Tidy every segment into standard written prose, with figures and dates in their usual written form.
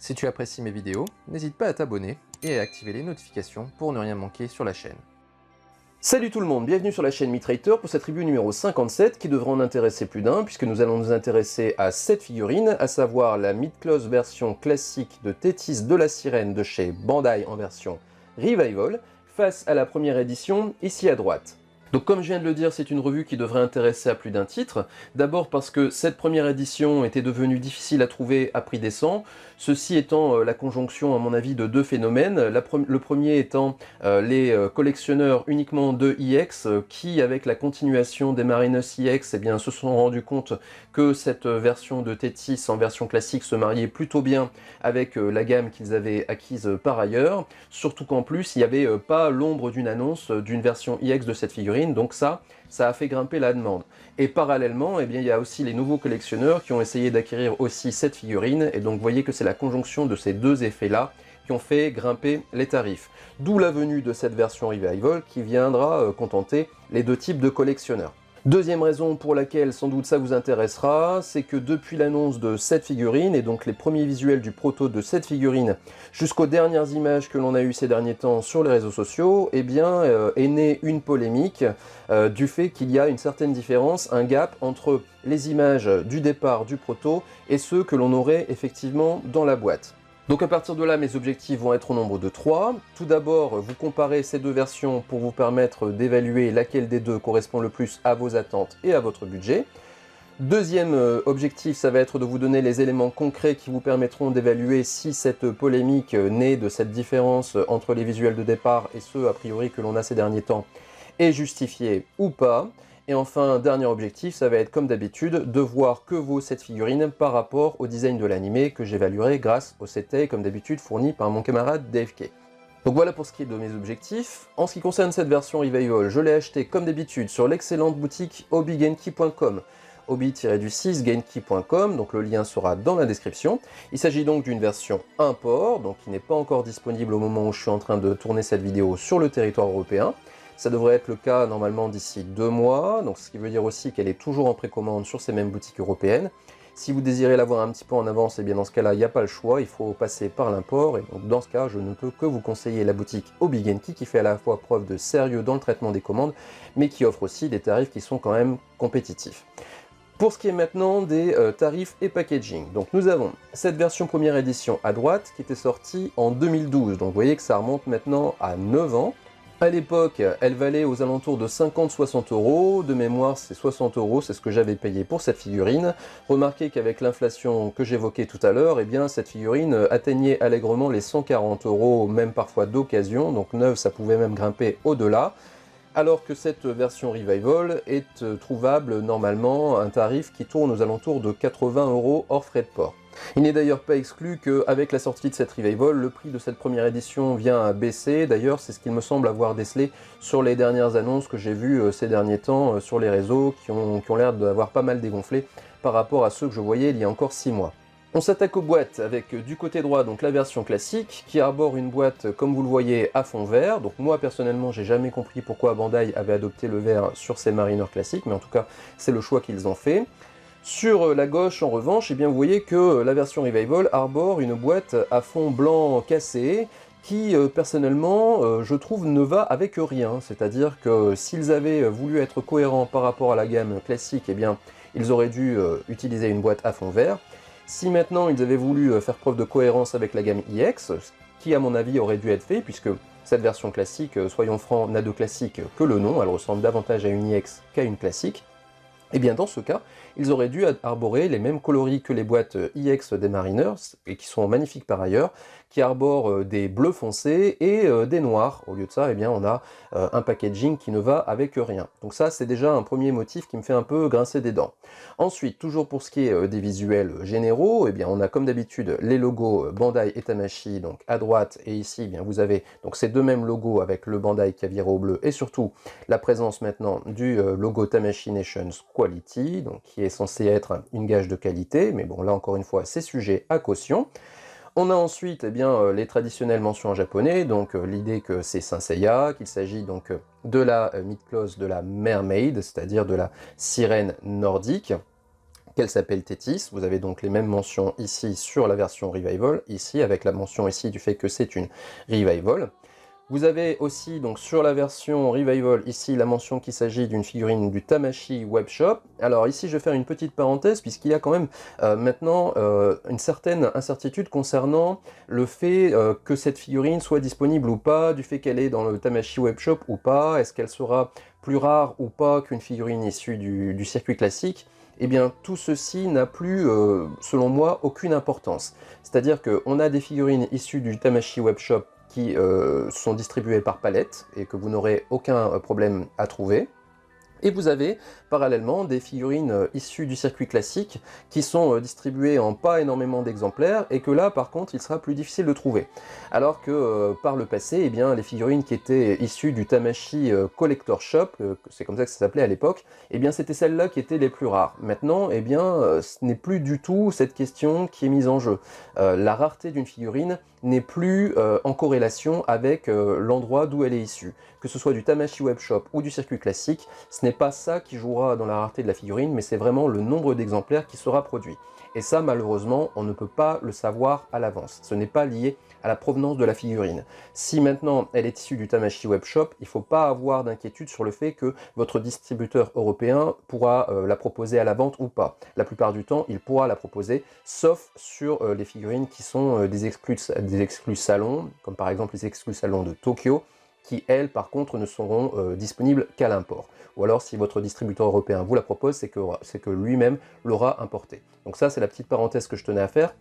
Si tu apprécies mes vidéos, n'hésite pas à t'abonner et à activer les notifications pour ne rien manquer sur la chaîne. Salut tout le monde, bienvenue sur la chaîne MyTrader pour cette review numéro 57 qui devrait en intéresser plus d'un puisque nous allons nous intéresser à cette figurine, à savoir la Mid-Close version classique de Tethys de la Sirène de chez Bandai en version Revival, face à la première édition ici à droite. Donc comme je viens de le dire, c'est une revue qui devrait intéresser à plus d'un titre. D'abord parce que cette première édition était devenue difficile à trouver à prix décent, ceci étant la conjonction à mon avis de deux phénomènes. Le premier étant les collectionneurs uniquement de EX qui avec la continuation des Marinus EX se sont rendus compte que cette version de Tethys en version classique se mariait plutôt bien avec la gamme qu'ils avaient acquise par ailleurs, surtout qu'en plus il n'y avait pas l'ombre d'une annonce d'une version EX de cette figurine. Donc ça a fait grimper la demande. Et parallèlement, il y a aussi les nouveaux collectionneurs qui ont essayé d'acquérir aussi cette figurine, et donc vous voyez que c'est la conjonction de ces deux effets-là qui ont fait grimper les tarifs. D'où la venue de cette version Revival qui viendra contenter les deux types de collectionneurs. Deuxième raison pour laquelle sans doute ça vous intéressera, c'est que depuis l'annonce de cette figurine, et donc les premiers visuels du proto de cette figurine, jusqu'aux dernières images que l'on a eues ces derniers temps sur les réseaux sociaux, est née une polémique du fait qu'il y a une certaine différence, un gap entre les images du départ du proto et ceux que l'on aurait effectivement dans la boîte. Donc à partir de là, mes objectifs vont être au nombre de 3. Tout d'abord, vous comparez ces deux versions pour vous permettre d'évaluer laquelle des deux correspond le plus à vos attentes et à votre budget. Deuxième objectif, ça va être de vous donner les éléments concrets qui vous permettront d'évaluer si cette polémique née de cette différence entre les visuels de départ et ceux a priori que l'on a ces derniers temps est justifiée ou pas. Et enfin, dernier objectif, ça va être comme d'habitude de voir que vaut cette figurine par rapport au design de l'animé que j'évaluerai grâce au CTA comme d'habitude fourni par mon camarade DFK. Donc voilà pour ce qui est de mes objectifs. En ce qui concerne cette version Revival, je l'ai acheté comme d'habitude sur l'excellente boutique hobbygenki.com, hobby-6genki.com, donc le lien sera dans la description. Il s'agit donc d'une version import, donc qui n'est pas encore disponible au moment où je suis en train de tourner cette vidéo sur le territoire européen. Ça devrait être le cas normalement d'ici 2 mois, donc ce qui veut dire aussi qu'elle est toujours en précommande sur ces mêmes boutiques européennes. Si vous désirez l'avoir un petit peu en avance, et bien dans ce cas-là, il n'y a pas le choix, il faut passer par l'import, et donc dans ce cas, je ne peux que vous conseiller la boutique Hobby-Genki qui fait à la fois preuve de sérieux dans le traitement des commandes, mais qui offre aussi des tarifs qui sont quand même compétitifs. Pour ce qui est maintenant des tarifs et packaging, donc nous avons cette version première édition à droite qui était sortie en 2012, donc vous voyez que ça remonte maintenant à 9 ans. À l'époque, elle valait aux alentours de 50-60 €, de mémoire c'est 60 €, c'est ce que j'avais payé pour cette figurine. Remarquez qu'avec l'inflation que j'évoquais tout à l'heure, cette figurine atteignait allègrement les 140 €, même parfois d'occasion, donc neuve ça pouvait même grimper au-delà. Alors que cette version Revival est trouvable normalement à un tarif qui tourne aux alentours de 80 € hors frais de port. Il n'est d'ailleurs pas exclu qu'avec la sortie de cette Revival, le prix de cette première édition vient à baisser. D'ailleurs, c'est ce qu'il me semble avoir décelé sur les dernières annonces que j'ai vues ces derniers temps sur les réseaux, qui ont l'air d'avoir pas mal dégonflé par rapport à ceux que je voyais il y a encore 6 mois. On s'attaque aux boîtes avec du côté droit donc la version classique qui arbore une boîte comme vous le voyez à fond vert. Donc moi personnellement j'ai jamais compris pourquoi Bandai avait adopté le vert sur ses Mariner classiques, mais en tout cas c'est le choix qu'ils ont fait. Sur la gauche en revanche, vous voyez que la version Revival arbore une boîte à fond blanc cassé qui personnellement je trouve ne va avec rien. C'est-à-dire que s'ils avaient voulu être cohérents par rapport à la gamme classique, ils auraient dû utiliser une boîte à fond vert. Si maintenant ils avaient voulu faire preuve de cohérence avec la gamme EX, ce qui à mon avis aurait dû être fait, puisque cette version classique, soyons francs, n'a de classique que le nom, elle ressemble davantage à une EX qu'à une classique, dans ce cas, ils auraient dû arborer les mêmes coloris que les boîtes EX des Mariners, et qui sont magnifiques par ailleurs, qui arborent des bleus foncés et des noirs. Au lieu de ça, on a un packaging qui ne va avec rien. Donc ça, c'est déjà un premier motif qui me fait un peu grincer des dents. Ensuite, toujours pour ce qui est des visuels généraux, on a comme d'habitude les logos Bandai et Tamashii, donc à droite, et ici, vous avez donc ces deux mêmes logos avec le Bandai qui a viré au bleu, et surtout la présence maintenant du logo Tamashii Nations Quality, donc qui est censé être une gage de qualité, mais bon là encore une fois c'est sujet à caution. On a ensuite les traditionnelles mentions en japonais, donc l'idée que c'est Saint Seiya, qu'il s'agit donc de la Mid-Close de la Mermaid, c'est-à-dire de la sirène nordique. qu'elle s'appelle Tethys. Vous avez donc les mêmes mentions ici sur la version Revival, ici avec la mention ici du fait que c'est une Revival. Vous avez aussi donc sur la version Revival ici la mention qu'il s'agit d'une figurine du Tamashii Webshop. Alors ici je vais faire une petite parenthèse puisqu'il y a quand même maintenant une certaine incertitude concernant le fait que cette figurine soit disponible ou pas, du fait qu'elle est dans le Tamashii Webshop ou pas, est-ce qu'elle sera plus rare ou pas qu'une figurine issue du circuit classique. Eh bien tout ceci n'a plus, selon moi, aucune importance. C'est-à-dire qu'on a des figurines issues du Tamashii Webshop qui sont distribuées par palette et que vous n'aurez aucun problème à trouver. Et vous avez parallèlement des figurines issues du circuit classique qui sont distribuées en pas énormément d'exemplaires et que là par contre il sera plus difficile de trouver. Alors que par le passé, eh bien, les figurines qui étaient issues du Tamashii Collector Shop, c'est comme ça que ça s'appelait à l'époque, eh bien c'était celles-là qui étaient les plus rares. Maintenant, eh bien, ce n'est plus du tout cette question qui est mise en jeu. La rareté d'une figurine n'est plus en corrélation avec l'endroit d'où elle est issue. Que ce soit du Tamashii Webshop ou du circuit classique, ce n'est pas ça qui jouera dans la rareté de la figurine, mais c'est vraiment le nombre d'exemplaires qui sera produit. Et ça, malheureusement, on ne peut pas le savoir à l'avance. Ce n'est pas lié à la provenance de la figurine. Si maintenant elle est issue du Tamashii Webshop, il ne faut pas avoir d'inquiétude sur le fait que votre distributeur européen pourra la proposer à la vente ou pas. La plupart du temps, il pourra la proposer, sauf sur les figurines qui sont des exclus salons, comme par exemple les exclus salons de Tokyo, qui, elles, par contre, ne seront disponibles qu'à l'import. Ou alors, si votre distributeur européen vous la propose, c'est que lui-même l'aura importé. Donc ça, c'est la petite parenthèse que je tenais à faire,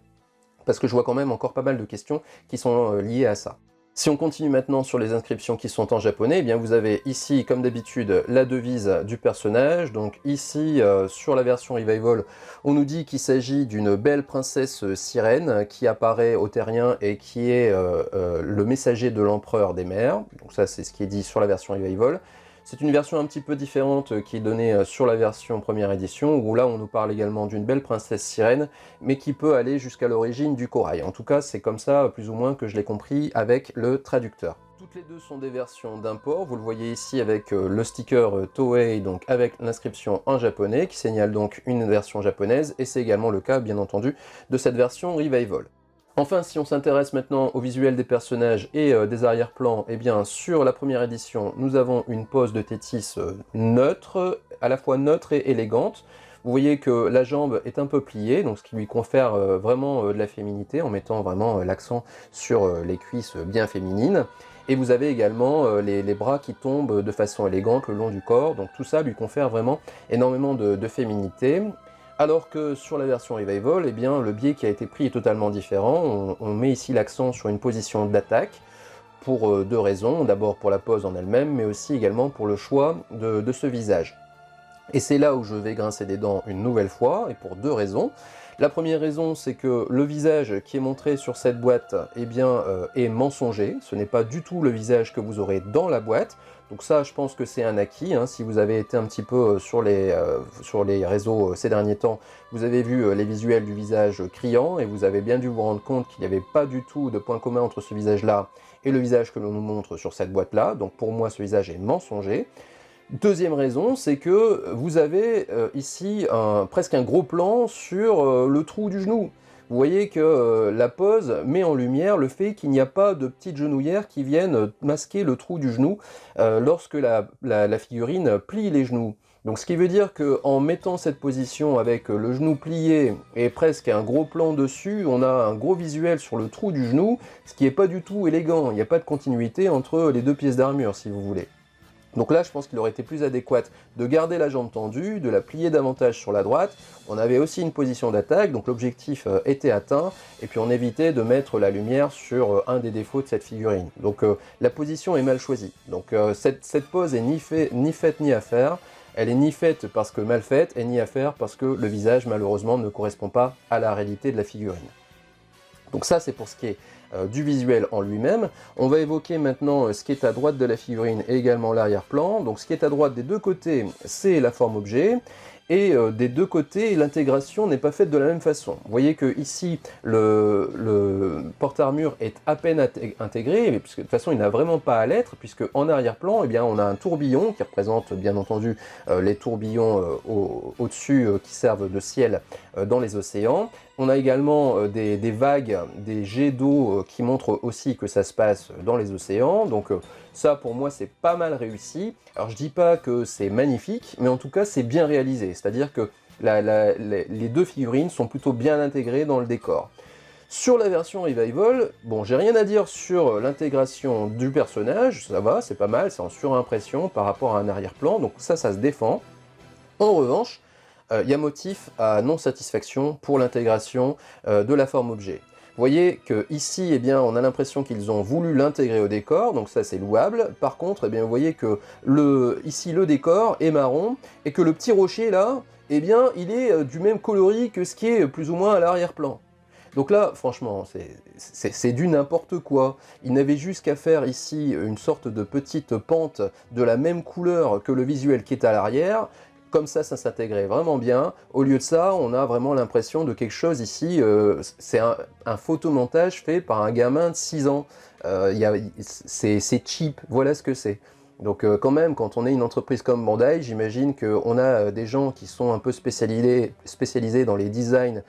parce que je vois quand même encore pas mal de questions qui sont liées à ça. Si on continue maintenant sur les inscriptions qui sont en japonais, eh bien vous avez ici, comme d'habitude, la devise du personnage. Donc ici, sur la version Revival, on nous dit qu'il s'agit d'une belle princesse sirène qui apparaît au terrien et qui est le messager de l'empereur des mers. Donc ça, c'est ce qui est dit sur la version Revival. C'est une version un petit peu différente qui est donnée sur la version première édition, où là on nous parle également d'une belle princesse sirène, mais qui peut aller jusqu'à l'origine du corail. En tout cas, c'est comme ça, plus ou moins, que je l'ai compris avec le traducteur. Toutes les deux sont des versions d'import, vous le voyez ici avec le sticker Toei, donc avec l'inscription en japonais, qui signale donc une version japonaise, et c'est également le cas, bien entendu, de cette version Revival. Enfin, si on s'intéresse maintenant au visuel des personnages et des arrière-plans, eh bien sur la première édition, nous avons une pose de Tethys neutre, à la fois neutre et élégante. Vous voyez que la jambe est un peu pliée, donc ce qui lui confère vraiment de la féminité, en mettant vraiment l'accent sur les cuisses bien féminines. Et vous avez également les bras qui tombent de façon élégante le long du corps, donc tout ça lui confère vraiment énormément de féminité. Alors que sur la version Revival, eh bien, le biais qui a été pris est totalement différent. On met ici l'accent sur une position d'attaque pour deux raisons. D'abord pour la pose en elle-même, mais aussi également pour le choix de ce visage. Et c'est là où je vais grincer des dents une nouvelle fois, et pour deux raisons. La première raison, c'est que le visage qui est montré sur cette boîte eh bien, est mensonger. Ce n'est pas du tout le visage que vous aurez dans la boîte. Donc ça, je pense que c'est un acquis. Hein. Si vous avez été un petit peu sur les réseaux ces derniers temps, vous avez vu les visuels du visage criant et vous avez bien dû vous rendre compte qu'il n'y avait pas du tout de point commun entre ce visage-là et le visage que l'on nous montre sur cette boîte-là. Donc pour moi, ce visage est mensonger. Deuxième raison, c'est que vous avez ici presque un gros plan sur le trou du genou. Vous voyez que la pose met en lumière le fait qu'il n'y a pas de petites genouillères qui viennent masquer le trou du genou lorsque la figurine plie les genoux. Donc ce qui veut dire qu'en mettant cette position avec le genou plié et presque un gros plan dessus, on a un gros visuel sur le trou du genou, ce qui n'est pas du tout élégant. Il n'y a pas de continuité entre les deux pièces d'armure, si vous voulez. Donc là, je pense qu'il aurait été plus adéquat de garder la jambe tendue, de la plier davantage sur la droite. On avait aussi une position d'attaque, donc l'objectif était atteint, et puis on évitait de mettre la lumière sur un des défauts de cette figurine. Donc la position est mal choisie. Donc cette pose est ni faite ni à faire. Elle est ni faite parce que mal faite, et ni à faire parce que le visage, malheureusement, ne correspond pas à la réalité de la figurine. Donc ça, c'est pour ce qui est du visuel en lui-même. On va évoquer maintenant ce qui est à droite de la figurine et également l'arrière-plan. Donc ce qui est à droite des deux côtés, c'est la forme objet. Et des deux côtés, l'intégration n'est pas faite de la même façon. Vous voyez que ici, le porte-armure est à peine intégré, puisque de toute façon, il n'a vraiment pas à l'être, puisque en arrière-plan, eh bien, on a un tourbillon qui représente bien entendu les tourbillons au-dessus qui servent de ciel dans les océans. On a également des vagues, des jets d'eau qui montrent aussi que ça se passe dans les océans. Donc ça, pour moi, c'est pas mal réussi. Alors je dis pas que c'est magnifique, mais en tout cas, c'est bien réalisé. C'est-à-dire que les deux figurines sont plutôt bien intégrées dans le décor. Sur la version Revival, bon, j'ai rien à dire sur l'intégration du personnage, ça va, c'est pas mal, c'est en surimpression par rapport à un arrière-plan, donc ça se défend. En revanche, il y a motif à non-satisfaction pour l'intégration de la forme objet. Vous voyez qu'ici, eh bien, on a l'impression qu'ils ont voulu l'intégrer au décor, donc ça c'est louable. Par contre, eh bien, vous voyez que ici le décor est marron, et que le petit rocher là, eh bien, il est du même coloris que ce qui est plus ou moins à l'arrière-plan. Donc là, franchement, c'est du n'importe quoi. Ils n'avaient juste qu'à faire ici une sorte de petite pente de la même couleur que le visuel qui est à l'arrière. Comme ça s'intégrait vraiment bien. Au lieu de ça, on a vraiment l'impression de quelque chose ici. C'est un photomontage fait par un gamin de 6 ans. C'est cheap, voilà ce que c'est. Donc quand même, quand on est une entreprise comme Bandai, j'imagine qu'on a des gens qui sont un peu spécialisés dans les designs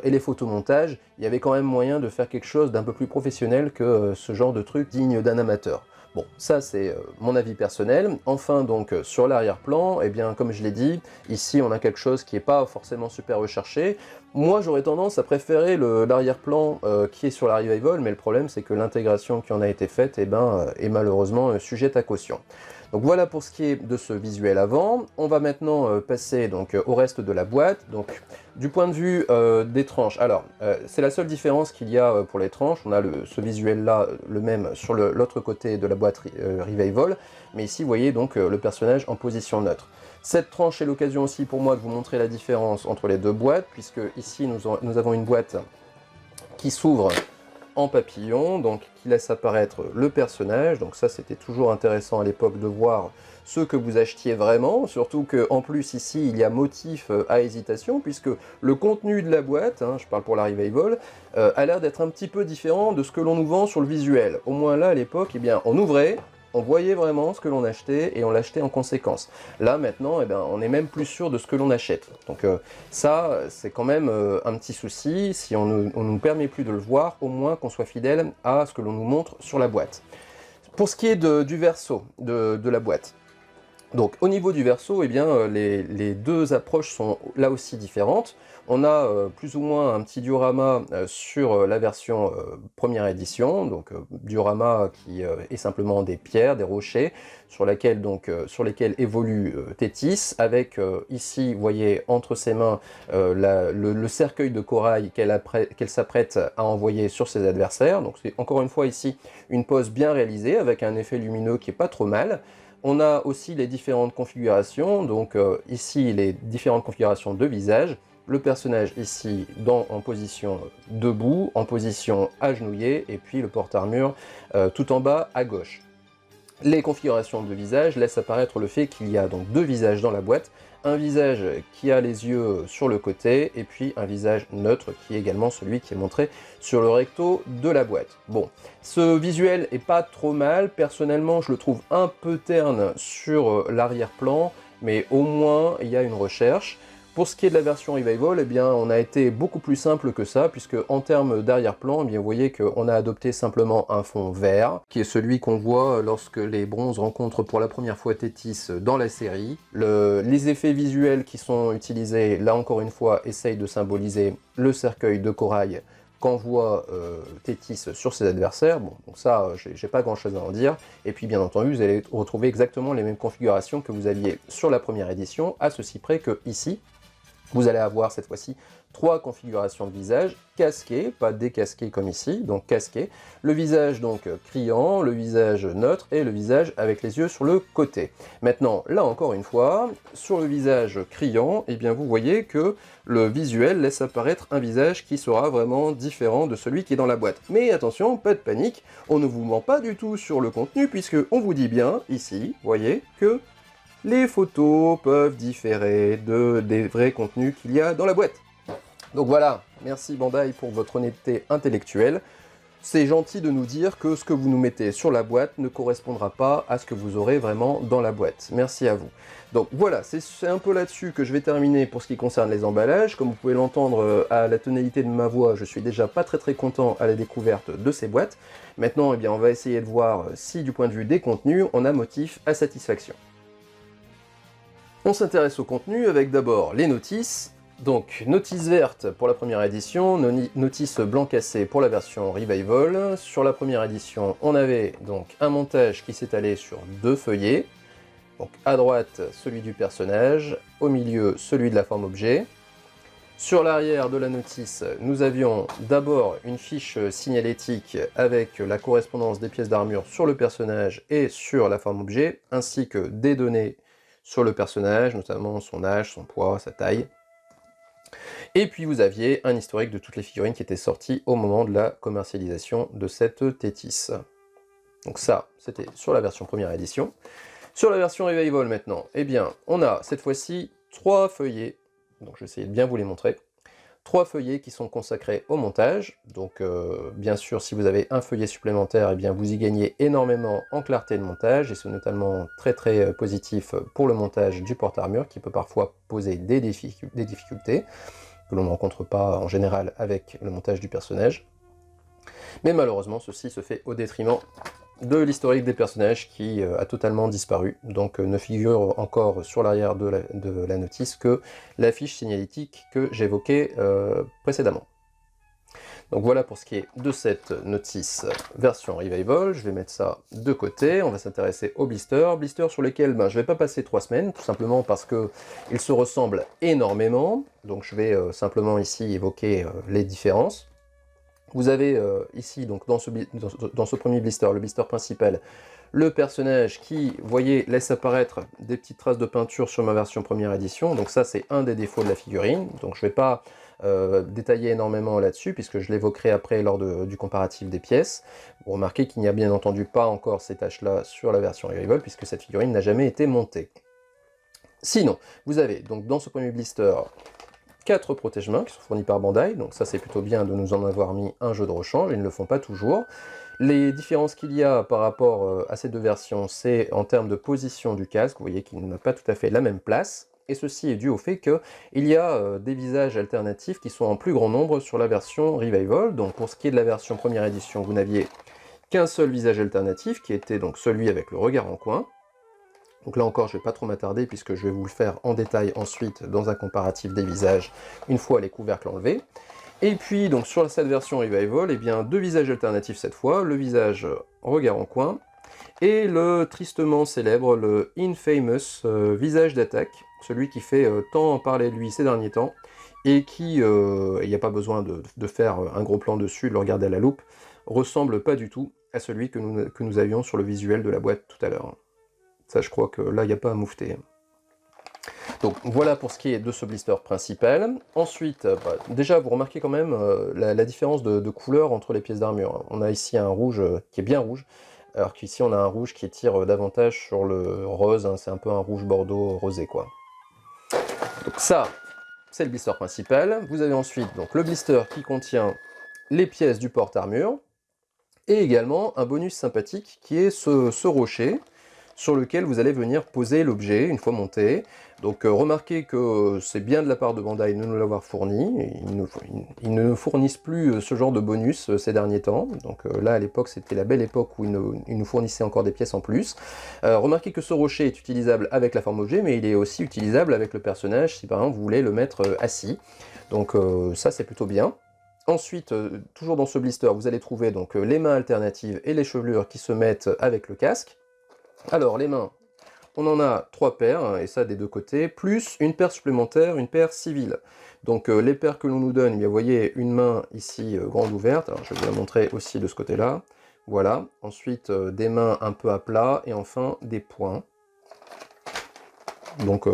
et les photomontages. Il y avait quand même moyen de faire quelque chose d'un peu plus professionnel que ce genre de truc digne d'un amateur. Bon, ça c'est mon avis personnel. Enfin donc sur l'arrière-plan, eh bien comme je l'ai dit, ici on a quelque chose qui n'est pas forcément super recherché. Moi j'aurais tendance à préférer l'arrière-plan qui est sur la Revival, mais le problème c'est que l'intégration qui en a été faite est malheureusement sujette à caution. Donc voilà pour ce qui est de ce visuel avant. On va maintenant passer donc au reste de la boîte. Donc du point de vue des tranches, alors c'est la seule différence qu'il y a pour les tranches. On a ce visuel là, le même sur l'autre côté de la boîte Revival, mais ici vous voyez donc le personnage en position neutre. Cette tranche est l'occasion aussi pour moi de vous montrer la différence entre les deux boîtes, puisque ici nous avons une boîte qui s'ouvre en papillon, donc qui laisse apparaître le personnage. Donc ça c'était toujours intéressant à l'époque de voir ce que vous achetiez vraiment, surtout qu'en plus ici il y a motif à hésitation, puisque le contenu de la boîte, hein, je parle pour la Revival, a l'air d'être un petit peu différent de ce que l'on nous vend sur le visuel. Au moins là à l'époque, eh bien, on ouvrait, on voyait vraiment ce que l'on achetait et on l'achetait en conséquence. Là maintenant, eh bien, on est même plus sûr de ce que l'on achète. Donc ça, c'est quand même un petit souci. Si on ne nous permet plus de le voir, au moins qu'on soit fidèle à ce que l'on nous montre sur la boîte. Pour ce qui est du verso de la boîte, donc au niveau du verso, eh bien, les deux approches sont là aussi différentes. On a plus ou moins un petit diorama sur la version première édition, donc diorama qui est simplement des pierres, des rochers, sur lesquels évolue Thétis, avec ici, vous voyez, entre ses mains le cercueil de corail qu'elle s'apprête à envoyer sur ses adversaires. Donc c'est encore une fois ici une pose bien réalisée, avec un effet lumineux qui est pas trop mal. On a aussi les différentes configurations, donc ici les différentes configurations de visage. Le personnage ici en position debout, en position agenouillée, et puis le porte-armure tout en bas à gauche. Les configurations de visage laissent apparaître le fait qu'il y a donc deux visages dans la boîte, un visage qui a les yeux sur le côté, et puis un visage neutre qui est également celui qui est montré sur le recto de la boîte. Bon, ce visuel est pas trop mal, personnellement je le trouve un peu terne sur l'arrière-plan, mais au moins il y a une recherche. Pour ce qui est de la version Revival, eh bien, on a été beaucoup plus simple que ça, puisque en termes d'arrière-plan, eh bien, vous voyez qu'on a adopté simplement un fond vert, qui est celui qu'on voit lorsque les bronzes rencontrent pour la première fois Thétis dans la série. Les effets visuels qui sont utilisés, là encore une fois, essayent de symboliser le cercueil de corail qu'envoie Thétis sur ses adversaires. Bon, donc ça, j'ai pas grand chose à en dire. Et puis bien entendu, vous allez retrouver exactement les mêmes configurations que vous aviez sur la première édition, à ceci près que ici, vous allez avoir cette fois-ci 3 configurations de visage, casqué, pas décasqué comme ici, donc casqué. Le visage donc criant, le visage neutre et le visage avec les yeux sur le côté. Maintenant, là encore une fois, sur le visage criant, eh bien vous voyez que le visuel laisse apparaître un visage qui sera vraiment différent de celui qui est dans la boîte. Mais attention, pas de panique, on ne vous ment pas du tout sur le contenu puisque on vous dit bien ici, voyez, que les photos peuvent différer des vrais contenus qu'il y a dans la boîte. Donc voilà, merci Bandai pour votre honnêteté intellectuelle. C'est gentil de nous dire que ce que vous nous mettez sur la boîte ne correspondra pas à ce que vous aurez vraiment dans la boîte. Merci à vous. Donc voilà, c'est un peu là-dessus que je vais terminer pour ce qui concerne les emballages. Comme vous pouvez l'entendre à la tonalité de ma voix, je suis déjà pas très content à la découverte de ces boîtes. Maintenant, eh bien, on va essayer de voir si du point de vue des contenus, on a motif à satisfaction. On s'intéresse au contenu avec d'abord les notices. Donc, notice verte pour la première édition, notice blanc cassé pour la version Revival. Sur la première édition, on avait donc un montage qui s'étalait sur 2 feuillets. Donc, à droite, celui du personnage, au milieu, celui de la forme objet. Sur l'arrière de la notice, nous avions d'abord une fiche signalétique avec la correspondance des pièces d'armure sur le personnage et sur la forme objet, ainsi que des données sur le personnage, notamment son âge, son poids, sa taille. Et puis vous aviez un historique de toutes les figurines qui étaient sorties au moment de la commercialisation de cette Thétis. Donc ça, c'était sur la version première édition. Sur la version Revival maintenant, eh bien, on a cette fois-ci 3 feuillets, donc je vais essayer de bien vous les montrer. 3 feuillets qui sont consacrés au montage, donc bien sûr si vous avez un feuillet supplémentaire, eh bien vous y gagnez énormément en clarté de montage, et c'est notamment très positif pour le montage du porte-armure qui peut parfois poser des difficultés que l'on ne rencontre pas en général avec le montage du personnage. Mais malheureusement ceci se fait au détriment de l'historique des personnages qui a totalement disparu, donc ne figure encore sur l'arrière de la notice que la fiche signalétique que j'évoquais précédemment. Donc voilà pour ce qui est de cette notice version Revival. Je vais mettre ça de côté, on va s'intéresser aux blisters sur lesquels je ne vais pas passer 3 semaines, tout simplement parce qu'ils se ressemblent énormément, donc je vais simplement ici évoquer les différences. Vous avez ici, donc dans ce premier blister, le blister principal, le personnage qui, vous voyez, laisse apparaître des petites traces de peinture sur ma version première édition. Donc ça, c'est un des défauts de la figurine. Donc je ne vais pas détailler énormément là-dessus, puisque je l'évoquerai après lors du comparatif des pièces. Vous remarquez qu'il n'y a bien entendu pas encore ces taches-là sur la version Revival, puisque cette figurine n'a jamais été montée. Sinon, vous avez donc dans ce premier blister 4 protège-mains qui sont fournis par Bandai, donc ça c'est plutôt bien de nous en avoir mis un jeu de rechange, ils ne le font pas toujours. Les différences qu'il y a par rapport à ces deux versions, c'est en termes de position du casque, vous voyez qu'il n'a pas tout à fait la même place, et ceci est dû au fait qu'il y a des visages alternatifs qui sont en plus grand nombre sur la version Revival. Donc pour ce qui est de la version première édition, vous n'aviez qu'un seul visage alternatif, qui était donc celui avec le regard en coin. Donc là encore, je ne vais pas trop m'attarder puisque je vais vous le faire en détail ensuite dans un comparatif des visages, une fois les couvercles enlevés. Et puis donc sur cette version Revival, eh bien 2 visages alternatifs cette fois, le visage regard en coin, et le tristement célèbre, le infamous visage d'attaque, celui qui fait tant parler de lui ces derniers temps, et qui, il n'y a pas besoin de faire un gros plan dessus, de le regarder à la loupe, ressemble pas du tout à celui que nous avions sur le visuel de la boîte tout à l'heure. Ça, je crois que là, il n'y a pas à moufter. Donc voilà pour ce qui est de ce blister principal. Ensuite, déjà, vous remarquez quand même la différence de couleur entre les pièces d'armure. On a ici un rouge qui est bien rouge, alors qu'ici, on a un rouge qui tire davantage sur le rose. C'est un peu un rouge bordeaux rosé, quoi. Donc ça, c'est le blister principal. Vous avez ensuite donc, le blister qui contient les pièces du porte-armure, et également un bonus sympathique qui est ce rocher, sur lequel vous allez venir poser l'objet une fois monté. Donc remarquez que c'est bien de la part de Bandai de nous l'avoir fourni. Ils ne nous fournissent plus ce genre de bonus ces derniers temps. Donc là à l'époque c'était la belle époque où ils nous fournissaient encore des pièces en plus. Remarquez que ce rocher est utilisable avec la forme objet, mais il est aussi utilisable avec le personnage si par exemple vous voulez le mettre assis. Donc ça c'est plutôt bien. Ensuite, toujours dans ce blister, vous allez trouver donc les mains alternatives et les chevelures qui se mettent avec le casque. Alors les mains, on en a 3 paires, hein, et ça des deux côtés, plus une paire supplémentaire, une paire civile. Donc les paires que l'on nous donne, eh bien, vous voyez une main ici grande ouverte, alors je vais vous la montrer aussi de ce côté-là, voilà. Ensuite des mains un peu à plat, et enfin des poings. Donc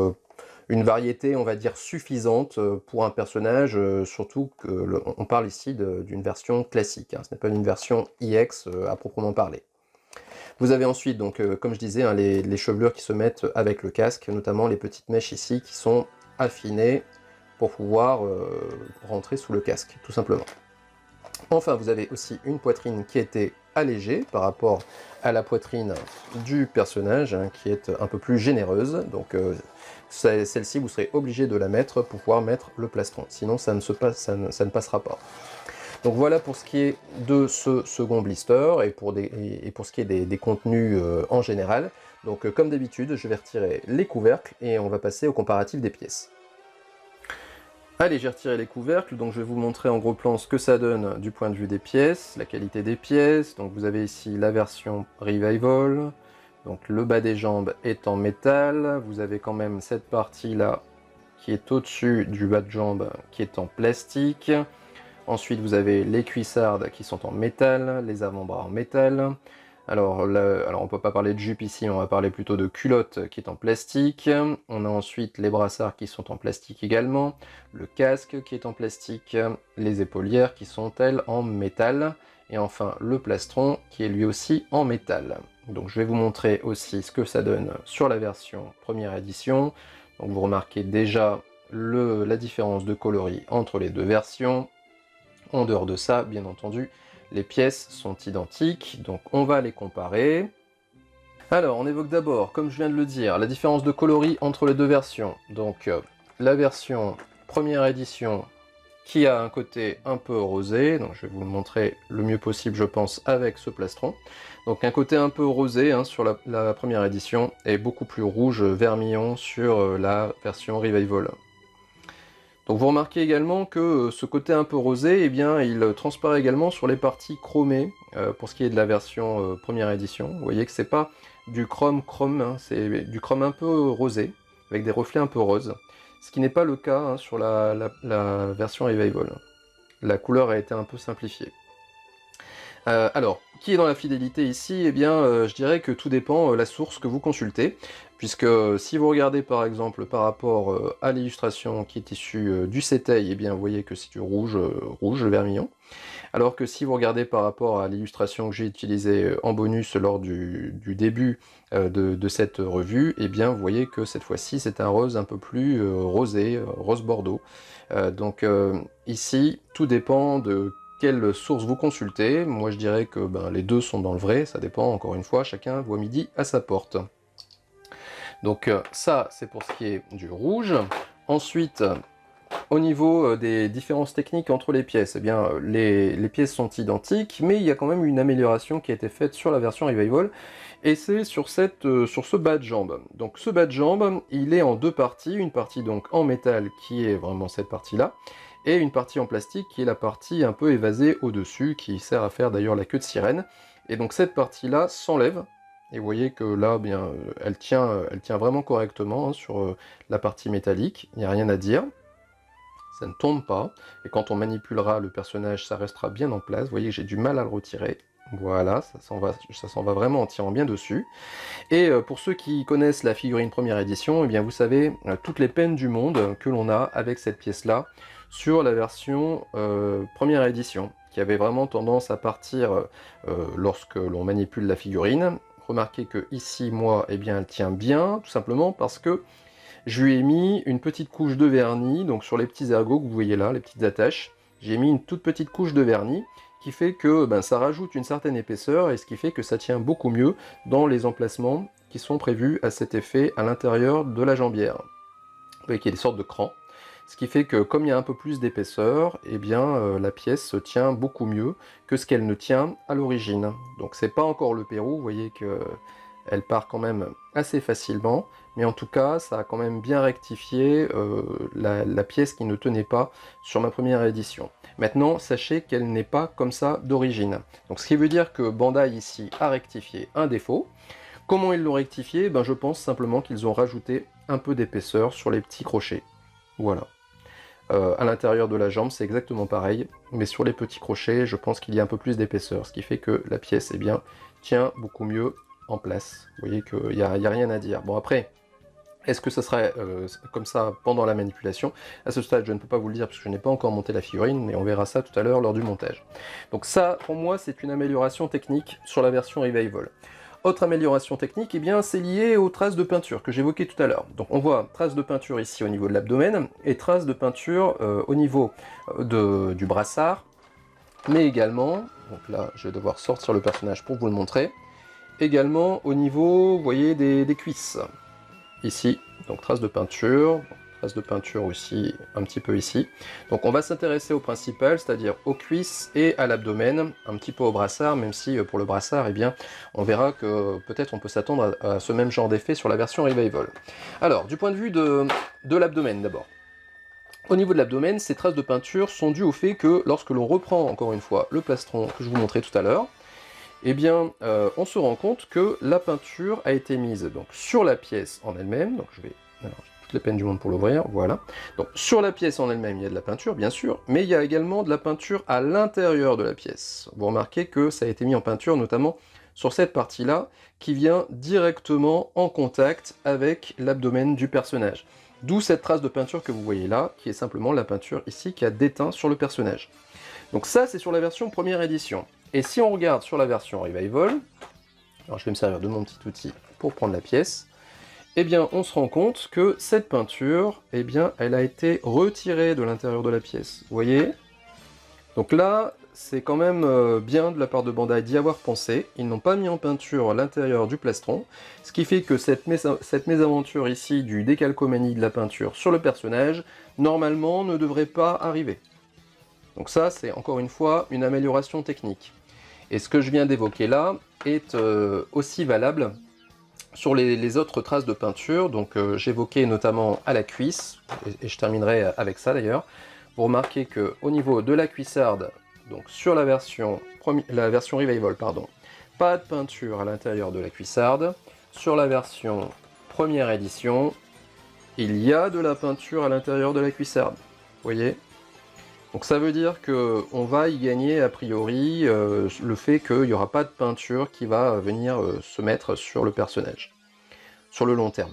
une variété, on va dire, suffisante pour un personnage, surtout qu'on parle ici d'une version classique, hein, ce n'est pas une version EX à proprement parler. Vous avez ensuite, donc, comme je disais, hein, les chevelures qui se mettent avec le casque, notamment les petites mèches ici qui sont affinées pour pouvoir rentrer sous le casque, tout simplement. Enfin, vous avez aussi une poitrine qui a été allégée par rapport à la poitrine du personnage, hein, qui est un peu plus généreuse. Donc celle-ci, vous serez obligé de la mettre pour pouvoir mettre le plastron, sinon ça ne passera pas. Donc voilà pour ce qui est de ce second blister et pour ce qui est des contenus en général. Donc comme d'habitude, je vais retirer les couvercles et on va passer au comparatif des pièces. Allez, j'ai retiré les couvercles, donc je vais vous montrer en gros plan ce que ça donne du point de vue des pièces, la qualité des pièces. Donc vous avez ici la version Revival, donc le bas des jambes est en métal, vous avez quand même cette partie là qui est au-dessus du bas de jambe qui est en plastique. Ensuite vous avez les cuissardes qui sont en métal, les avant-bras en métal. Alors on ne peut pas parler de jupe ici, on va parler plutôt de culotte qui est en plastique. On a ensuite les brassards qui sont en plastique également, le casque qui est en plastique, les épaulières qui sont elles en métal, et enfin le plastron qui est lui aussi en métal. Donc je vais vous montrer aussi ce que ça donne sur la version première édition. Donc vous remarquez déjà la différence de coloris entre les deux versions. En dehors de ça, bien entendu, les pièces sont identiques, donc on va les comparer. Alors, on évoque d'abord, comme je viens de le dire, la différence de coloris entre les deux versions. Donc, la version première édition qui a un côté un peu rosé, donc je vais vous le montrer le mieux possible, je pense, avec ce plastron. Donc un côté un peu rosé hein, sur la première édition, et beaucoup plus rouge vermillon sur la version Revival. Donc vous remarquez également que ce côté un peu rosé, eh bien, il transparaît également sur les parties chromées, pour ce qui est de la version première édition. Vous voyez que c'est pas du chrome, hein, c'est du chrome un peu rosé, avec des reflets un peu roses, ce qui n'est pas le cas hein, sur la version Revival. La couleur a été un peu simplifiée. Alors, qui est dans la fidélité ici? Eh bien, je dirais que tout dépend la source que vous consultez, puisque si vous regardez par exemple par rapport à l'illustration qui est issue du Setei, eh bien vous voyez que c'est du rouge, rouge vermillon, alors que si vous regardez par rapport à l'illustration que j'ai utilisée en bonus lors du début de cette revue, eh bien vous voyez que cette fois-ci c'est un rose un peu plus rosé, rose bordeaux. Donc ici, tout dépend de quelle source vous consultez. Moi je dirais que les deux sont dans le vrai, ça dépend, encore une fois, chacun voit midi à sa porte. Donc ça c'est pour ce qui est du rouge. Ensuite, au niveau des différences techniques entre les pièces, eh bien les pièces sont identiques, mais il y a quand même une amélioration qui a été faite sur la version Revival, et c'est sur ce bas de jambe. Donc ce bas de jambe, il est en deux parties, une partie donc en métal qui est vraiment cette partie-là, et une partie en plastique qui est la partie un peu évasée au-dessus, qui sert à faire d'ailleurs la queue de sirène. Et donc cette partie-là s'enlève, et vous voyez que là, bien, elle tient vraiment correctement hein, sur la partie métallique, il n'y a rien à dire. Ça ne tombe pas, et quand on manipulera le personnage, ça restera bien en place. Vous voyez que j'ai du mal à le retirer. Voilà, ça s'en va vraiment en tirant bien dessus. Et pour ceux qui connaissent la figurine première édition, eh bien vous savez toutes les peines du monde que l'on a avec cette pièce-là sur la version première édition, qui avait vraiment tendance à partir lorsque l'on manipule la figurine. Remarquez que ici, moi, eh bien, elle tient bien, tout simplement parce que je lui ai mis une petite couche de vernis, donc sur les petits ergots que vous voyez là, les petites attaches, j'ai mis une toute petite couche de vernis, qui fait que ça rajoute une certaine épaisseur, et ce qui fait que ça tient beaucoup mieux dans les emplacements qui sont prévus à cet effet à l'intérieur de la jambière. Vous voyez qu'il y a des sortes de crans, ce qui fait que comme il y a un peu plus d'épaisseur, eh bien la pièce se tient beaucoup mieux que ce qu'elle ne tient à l'origine. Donc c'est pas encore le Pérou, vous voyez que elle part quand même assez facilement, mais en tout cas ça a quand même bien rectifié la pièce qui ne tenait pas sur ma première édition. Maintenant sachez qu'elle n'est pas comme ça d'origine, donc ce qui veut dire que Bandai ici a rectifié un défaut. Comment ils l'ont rectifié? Ben, je pense simplement qu'ils ont rajouté un peu d'épaisseur sur les petits crochets. Voilà. À l'intérieur de la jambe, c'est exactement pareil, mais sur les petits crochets, je pense qu'il y a un peu plus d'épaisseur, ce qui fait que la pièce, eh bien, tient beaucoup mieux en place. Vous voyez qu'il n'y a rien à dire. Bon, après, est-ce que ça serait comme ça pendant la manipulation? À ce stade, je ne peux pas vous le dire parce que je n'ai pas encore monté la figurine, mais on verra ça tout à l'heure lors du montage. Donc ça, pour moi, c'est une amélioration technique sur la version Revival. Autre amélioration technique, eh bien, c'est lié aux traces de peinture que j'évoquais tout à l'heure. Donc on voit traces de peinture ici au niveau de l'abdomen et traces de peinture au niveau du brassard, mais également, donc là je vais devoir sortir le personnage pour vous le montrer, également au niveau, vous voyez, des cuisses. Ici, donc traces de peinture aussi un petit peu ici. Donc on va s'intéresser au principal, c'est-à-dire aux cuisses et à l'abdomen, un petit peu au brassard, même si pour le brassard, eh bien, on verra que peut-être on peut s'attendre à ce même genre d'effet sur la version Revival. Alors, du point de vue de l'abdomen d'abord. Au niveau de l'abdomen, ces traces de peinture sont dues au fait que lorsque l'on reprend encore une fois le plastron que je vous montrais tout à l'heure, eh bien, on se rend compte que la peinture a été mise donc, sur la pièce en elle-même. Donc, j'ai toutes les peines du monde pour l'ouvrir, voilà. Donc, sur la pièce en elle-même, il y a de la peinture, bien sûr, mais il y a également de la peinture à l'intérieur de la pièce. Vous remarquez que ça a été mis en peinture, notamment sur cette partie-là, qui vient directement en contact avec l'abdomen du personnage. D'où cette trace de peinture que vous voyez là, qui est simplement la peinture ici qui a déteint sur le personnage. Donc ça, c'est sur la version première édition. Et si on regarde sur la version Revival, alors je vais me servir de mon petit outil pour prendre la pièce, eh bien on se rend compte que cette peinture, eh bien elle a été retirée de l'intérieur de la pièce. Vous voyez? Donc là, c'est quand même bien de la part de Bandai d'y avoir pensé. Ils n'ont pas mis en peinture l'intérieur du plastron, ce qui fait que cette mésaventure ici du décalcomanie de la peinture sur le personnage, normalement ne devrait pas arriver. Donc ça, c'est encore une fois une amélioration technique. Et ce que je viens d'évoquer là est aussi valable sur les autres traces de peinture. Donc j'évoquais notamment à la cuisse, et je terminerai avec ça d'ailleurs. Vous remarquez qu'au niveau de la cuissarde, donc sur la version Revival, pardon, pas de peinture à l'intérieur de la cuissarde. Sur la version première édition, il y a de la peinture à l'intérieur de la cuissarde. Vous voyez ? Donc ça veut dire qu'on va y gagner a priori le fait qu'il n'y aura pas de peinture qui va venir se mettre sur le personnage, sur le long terme.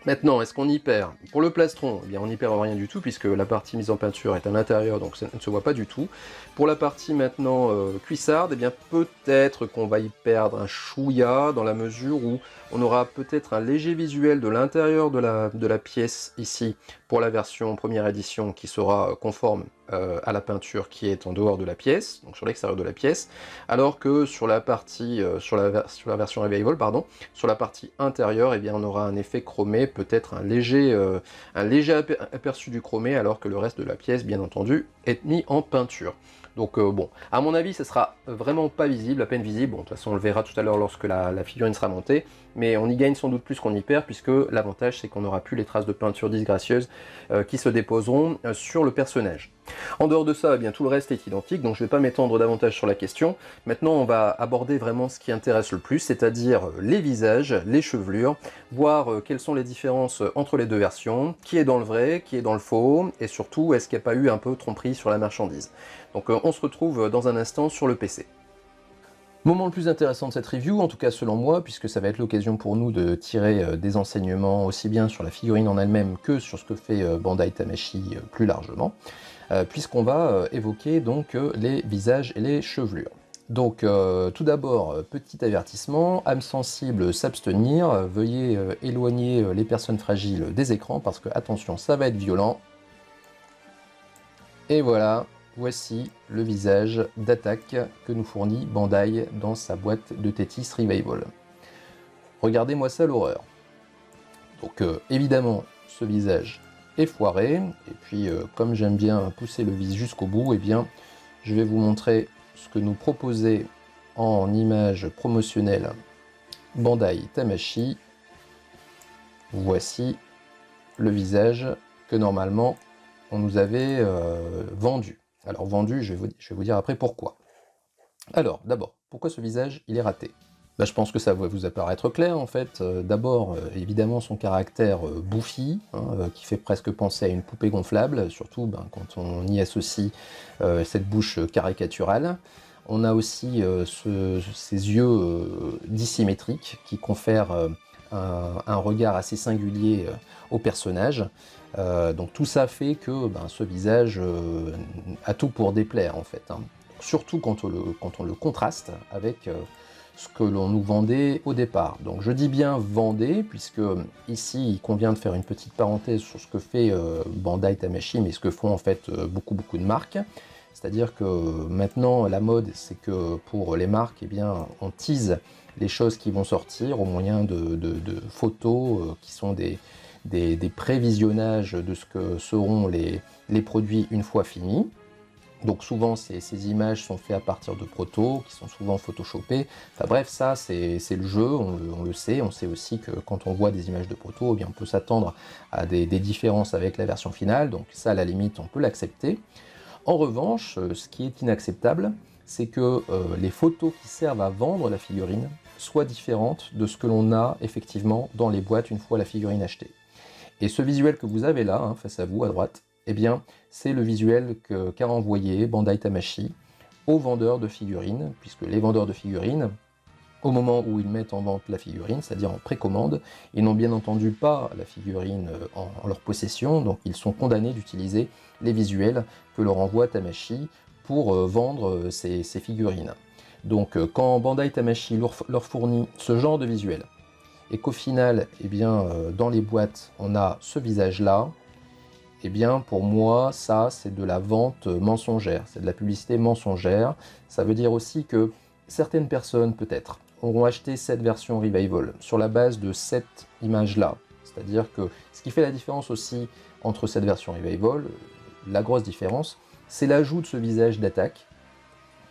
Maintenant, est-ce qu'on y perd? Pour le plastron, eh bien on n'y perd rien du tout puisque la partie mise en peinture est à l'intérieur, donc ça ne se voit pas du tout. Pour la partie maintenant cuissarde, eh bien peut-être qu'on va y perdre un chouïa dans la mesure où on aura peut-être un léger visuel de l'intérieur de la pièce ici pour la version première édition qui sera conforme à la peinture qui est en dehors de la pièce, donc sur l'extérieur de la pièce, alors que sur la partie, sur la version Revival, pardon, sur la partie intérieure, eh bien, on aura un effet chromé, peut-être un léger aperçu du chromé, alors que le reste de la pièce, bien entendu, est mis en peinture. Donc bon, à mon avis, ça sera vraiment pas visible, à peine visible. Bon, de toute façon, on le verra tout à l'heure lorsque la figurine sera montée, mais on y gagne sans doute plus qu'on y perd, puisque l'avantage, c'est qu'on n'aura plus les traces de peinture disgracieuses qui se déposeront sur le personnage. En dehors de ça, eh bien, tout le reste est identique, donc je ne vais pas m'étendre davantage sur la question. Maintenant, on va aborder vraiment ce qui intéresse le plus, c'est-à-dire les visages, les chevelures, voir quelles sont les différences entre les deux versions, qui est dans le vrai, qui est dans le faux, et surtout, est-ce qu'il n'y a pas eu un peu de tromperie sur la marchandise. Donc on se retrouve dans un instant sur le PC. Moment le plus intéressant de cette review, en tout cas selon moi, puisque ça va être l'occasion pour nous de tirer des enseignements aussi bien sur la figurine en elle-même que sur ce que fait Bandai Tamashii plus largement, puisqu'on va évoquer donc les visages et les chevelures. Donc tout d'abord, petit avertissement, âme sensible s'abstenir, veuillez éloigner les personnes fragiles des écrans parce que attention, ça va être violent. Et voilà. Voici le visage d'attaque que nous fournit Bandai dans sa boîte de Tethys Revival. Regardez-moi ça, l'horreur. Donc évidemment, ce visage est foiré, et puis comme j'aime bien pousser le vis jusqu'au bout, eh bien, je vais vous montrer ce que nous proposait en image promotionnelle Bandai Tamashii. Voici le visage que normalement on nous avait vendu. Alors vendu, je vais vous dire après pourquoi. Alors, d'abord, pourquoi ce visage il est raté? Bah, je pense que ça va vous apparaître clair en fait. D'abord, évidemment, son caractère bouffi, hein, qui fait presque penser à une poupée gonflable, surtout ben, quand on y associe cette bouche caricaturale. On a aussi ces yeux dissymétriques qui confèrent un regard assez singulier au personnage. Donc tout ça fait que ben, ce visage a tout pour déplaire en fait, hein. Surtout quand on le contraste avec ce que l'on nous vendait au départ. Donc je dis bien vendait, puisque ici il convient de faire une petite parenthèse sur ce que fait Bandai Tamashii, mais ce que font en fait beaucoup de marques. C'est-à-dire que maintenant la mode, c'est que pour les marques, eh bien, on tease les choses qui vont sortir au moyen de photos qui sont des prévisionnages de ce que seront les produits une fois finis. Donc souvent ces images sont faites à partir de protos qui sont souvent photoshopées. Enfin bref, ça c'est le jeu, on le sait. On sait aussi que quand on voit des images de protos, eh bien, on peut s'attendre à des différences avec la version finale. Donc ça à la limite on peut l'accepter. En revanche, ce qui est inacceptable, c'est que les photos qui servent à vendre la figurine soient différentes de ce que l'on a effectivement dans les boîtes une fois la figurine achetée. Et ce visuel que vous avez là, hein, face à vous, à droite, eh bien, c'est le visuel qu'a envoyé Bandai Tamashii aux vendeurs de figurines, puisque les vendeurs de figurines, au moment où ils mettent en vente la figurine, c'est-à-dire en précommande, ils n'ont bien entendu pas la figurine en leur possession, donc ils sont condamnés d'utiliser les visuels que leur envoie Tamashii pour vendre ces figurines. Donc quand Bandai Tamashii leur fournit ce genre de visuel, et qu'au final, eh bien, dans les boîtes, on a ce visage-là, eh bien, pour moi, ça, c'est de la vente mensongère, c'est de la publicité mensongère. Ça veut dire aussi que certaines personnes, peut-être, auront acheté cette version Revival sur la base de cette image-là. C'est-à-dire que ce qui fait la différence aussi entre cette version Revival, la grosse différence, c'est l'ajout de ce visage d'attaque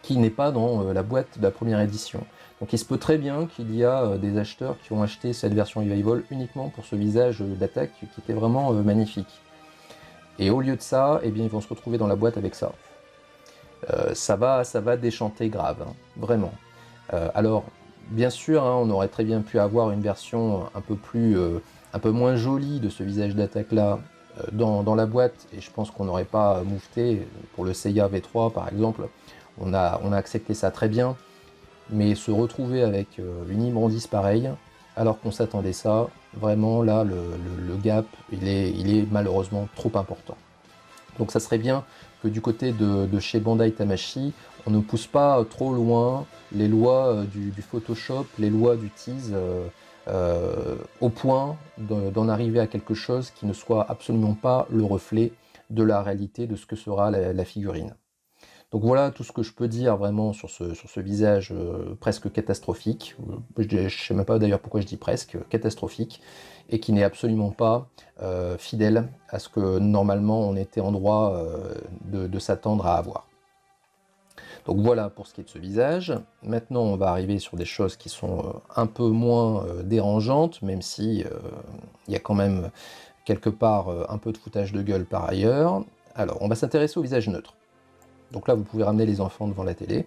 qui n'est pas dans la boîte de la première édition. Donc il se peut très bien qu'il y a des acheteurs qui ont acheté cette version Revival uniquement pour ce visage d'attaque qui était vraiment magnifique. Et au lieu de ça, eh bien, ils vont se retrouver dans la boîte avec ça. Ça va déchanter grave, hein, vraiment. Alors, bien sûr, hein, on aurait très bien pu avoir une version un peu moins jolie de ce visage d'attaque-là dans la boîte, et je pense qu'on n'aurait pas moufté. Pour le Seiya V3, par exemple, on a accepté ça très bien, mais se retrouver avec une immondice pareille, alors qu'on s'attendait ça, vraiment là, le gap, il est malheureusement trop important. Donc ça serait bien que du côté de chez Bandai Tamashii, on ne pousse pas trop loin les lois du Photoshop, les lois du tease, au point d'en arriver à quelque chose qui ne soit absolument pas le reflet de la réalité de ce que sera la figurine. Donc voilà tout ce que je peux dire vraiment sur ce visage presque catastrophique. Je ne sais même pas d'ailleurs pourquoi je dis presque catastrophique, et qui n'est absolument pas fidèle à ce que normalement on était en droit de s'attendre à avoir. Donc voilà pour ce qui est de ce visage. Maintenant on va arriver sur des choses qui sont un peu moins dérangeantes, même si il y a quand même quelque part un peu de foutage de gueule par ailleurs. Alors on va s'intéresser au visage neutre. Donc là, vous pouvez ramener les enfants devant la télé.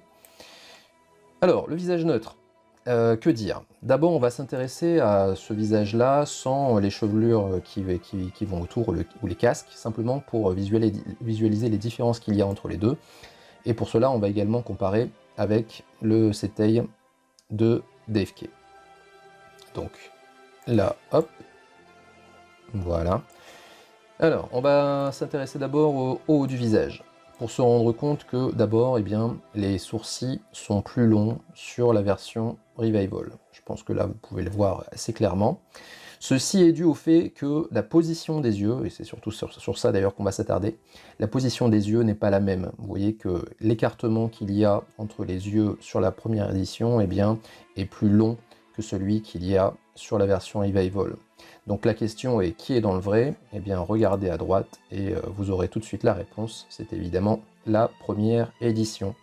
Alors, le visage neutre, que dire? D'abord, on va s'intéresser à ce visage-là sans les chevelures qui vont autour ou les casques, simplement pour visualiser les différences qu'il y a entre les deux. Et pour cela, on va également comparer avec le Setei de DFK. Donc là, hop, voilà. Alors, on va s'intéresser d'abord au haut du visage, pour se rendre compte que d'abord, eh bien, les sourcils sont plus longs sur la version Revival. Je pense que là, vous pouvez le voir assez clairement. Ceci est dû au fait que la position des yeux, et c'est surtout sur ça d'ailleurs qu'on va s'attarder, la position des yeux n'est pas la même. Vous voyez que l'écartement qu'il y a entre les yeux sur la première édition, eh bien, est plus long que celui qu'il y a sur la version Revival. Donc la question est qui est dans le vrai? Eh bien regardez à droite et vous aurez tout de suite la réponse. C'est évidemment la première édition.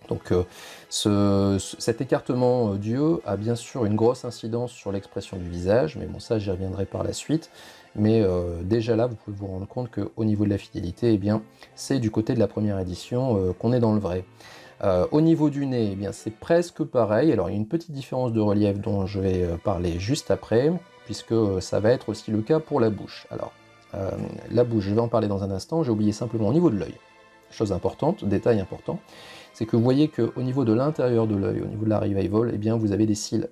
Donc cet écartement d'yeux a bien sûr une grosse incidence sur l'expression du visage, mais bon ça j'y reviendrai par la suite. Mais déjà là vous pouvez vous rendre compte qu'au niveau de la fidélité, eh bien c'est du côté de la première édition qu'on est dans le vrai. Au niveau du nez, eh bien c'est presque pareil. Alors il y a une petite différence de relief dont je vais parler juste après, puisque ça va être aussi le cas pour la bouche. Alors, la bouche, je vais en parler dans un instant, j'ai oublié simplement au niveau de l'œil. Chose importante, détail important, c'est que vous voyez qu'au niveau de l'intérieur de l'œil, au niveau de la Revival, eh bien vous avez des cils.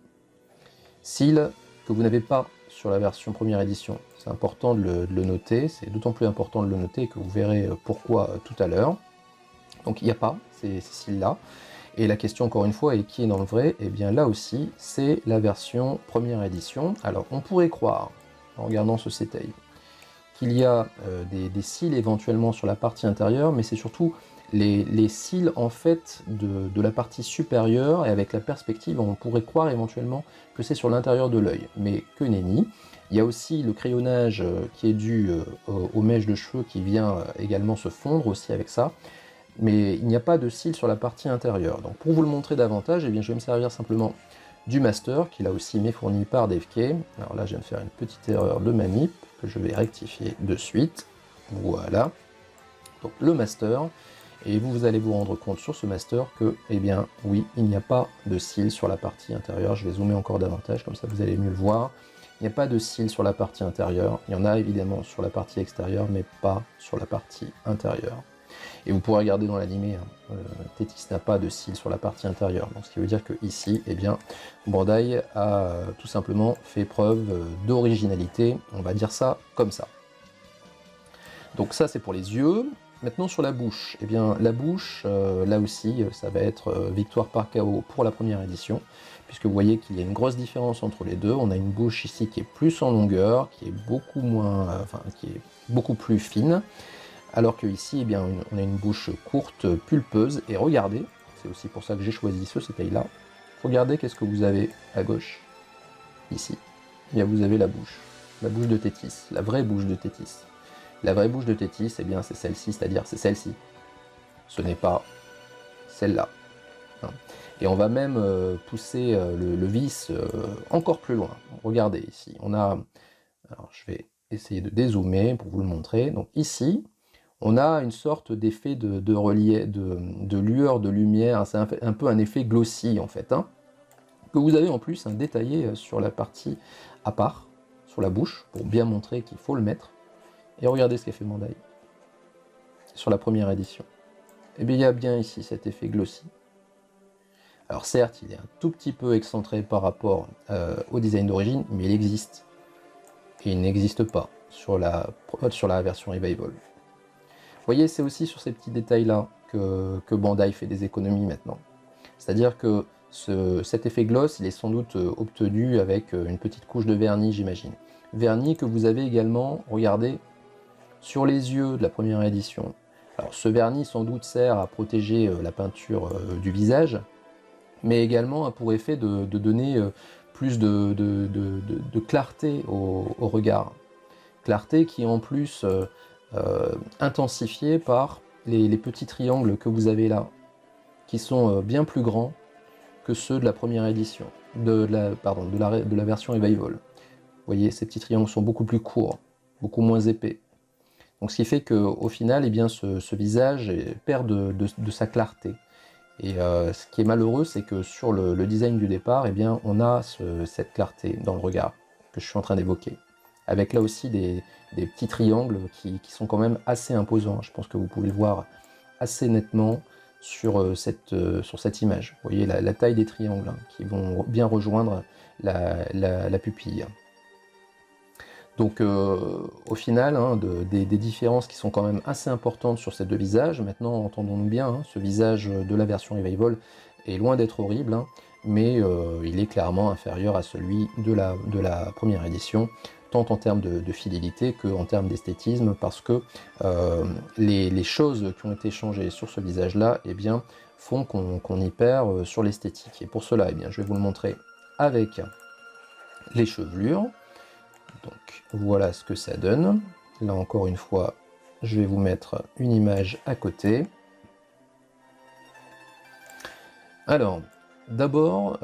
Cils que vous n'avez pas sur la version première édition. C'est important de le noter, c'est d'autant plus important de le noter que vous verrez pourquoi tout à l'heure. Donc il n'y a pas ces cils-là. Et la question encore une fois est qui est dans le vrai? Eh bien là aussi, c'est la version première édition. Alors on pourrait croire, en regardant ce CTI, qu'il y a des cils éventuellement sur la partie intérieure, mais c'est surtout les cils en fait de la partie supérieure, et avec la perspective, on pourrait croire éventuellement que c'est sur l'intérieur de l'œil. Mais que nenni. Il y a aussi le crayonnage qui est dû aux mèches de cheveux qui vient également se fondre aussi avec ça. Mais il n'y a pas de cils sur la partie intérieure. Donc pour vous le montrer davantage, eh bien, je vais me servir simplement du master, qui là aussi m'est fourni par DevK. Alors là, je viens de faire une petite erreur de manip, que je vais rectifier de suite. Voilà. Donc le master, et vous allez vous rendre compte sur ce master que, eh bien, oui, il n'y a pas de cils sur la partie intérieure. Je vais zoomer encore davantage, comme ça vous allez mieux le voir. Il n'y a pas de cils sur la partie intérieure. Il y en a évidemment sur la partie extérieure, mais pas sur la partie intérieure. Et vous pourrez regarder dans l'animé, hein, Tethys n'a pas de cils sur la partie intérieure. Donc, ce qui veut dire que ici, eh bien, Bandai a tout simplement fait preuve d'originalité, on va dire ça comme ça. Donc ça, c'est pour les yeux. Maintenant, sur la bouche, eh bien, la bouche, là aussi, ça va être victoire par KO pour la première édition, puisque vous voyez qu'il y a une grosse différence entre les deux. On a une bouche ici qui est plus en longueur, qui est beaucoup moins, qui est beaucoup plus fine. Alors que ici, eh bien, on a une bouche courte, pulpeuse, et regardez, c'est aussi pour ça que j'ai choisi ce taille-là, regardez qu'est-ce que vous avez à gauche, ici. Eh bien, vous avez la bouche de Tethys, la vraie bouche de Tethys. La vraie bouche de Tethys, eh bien, c'est celle-ci, c'est-à-dire c'est celle-ci. Ce n'est pas celle-là. Et on va même pousser le vice encore plus loin. Regardez ici, on a, alors je vais essayer de dézoomer pour vous le montrer, donc ici, on a une sorte d'effet de relief, de lueur, de lumière, c'est un peu un effet glossy en fait, hein, que vous avez en plus détaillé sur la partie à part, sur la bouche, pour bien montrer qu'il faut le mettre. Et regardez ce qu'a fait Bandai sur la première édition. Et bien il y a bien ici cet effet glossy. Alors certes, il est un tout petit peu excentré par rapport au design d'origine, mais il existe. Et il n'existe pas sur la version Revival. Vous voyez, c'est aussi sur ces petits détails-là que Bandai fait des économies maintenant. C'est-à-dire que cet effet gloss, il est sans doute obtenu avec une petite couche de vernis, j'imagine. Vernis que vous avez également, regardez, sur les yeux de la première édition. Alors ce vernis sans doute sert à protéger la peinture du visage, mais également a pour effet de donner plus de clarté au regard. Clarté qui en plus intensifié par les petits triangles que vous avez là, qui sont bien plus grands que ceux de la première édition, de la version Revival. Vous voyez, ces petits triangles sont beaucoup plus courts, beaucoup moins épais. Donc ce qui fait qu'au final, eh bien, ce visage perd de sa clarté. Et ce qui est malheureux, c'est que sur le design du départ, eh bien, on a cette clarté dans le regard que je suis en train d'évoquer. Avec là aussi des petits triangles qui sont quand même assez imposants. Je pense que vous pouvez le voir assez nettement sur cette image. Vous voyez la taille des triangles hein, qui vont bien rejoindre la pupille. Donc au final, hein, des différences qui sont quand même assez importantes sur ces deux visages. Maintenant, entendons-nous bien, hein, ce visage de la version Revival est loin d'être horrible, hein, mais il est clairement inférieur à celui de la première édition, tant en termes de fidélité qu'en termes d'esthétisme, parce que les choses qui ont été changées sur ce visage-là eh bien, font qu'on y perd sur l'esthétique. Et pour cela, eh bien, je vais vous le montrer avec les chevelures. Donc voilà ce que ça donne. Là encore une fois, je vais vous mettre une image à côté. Alors, D'abord,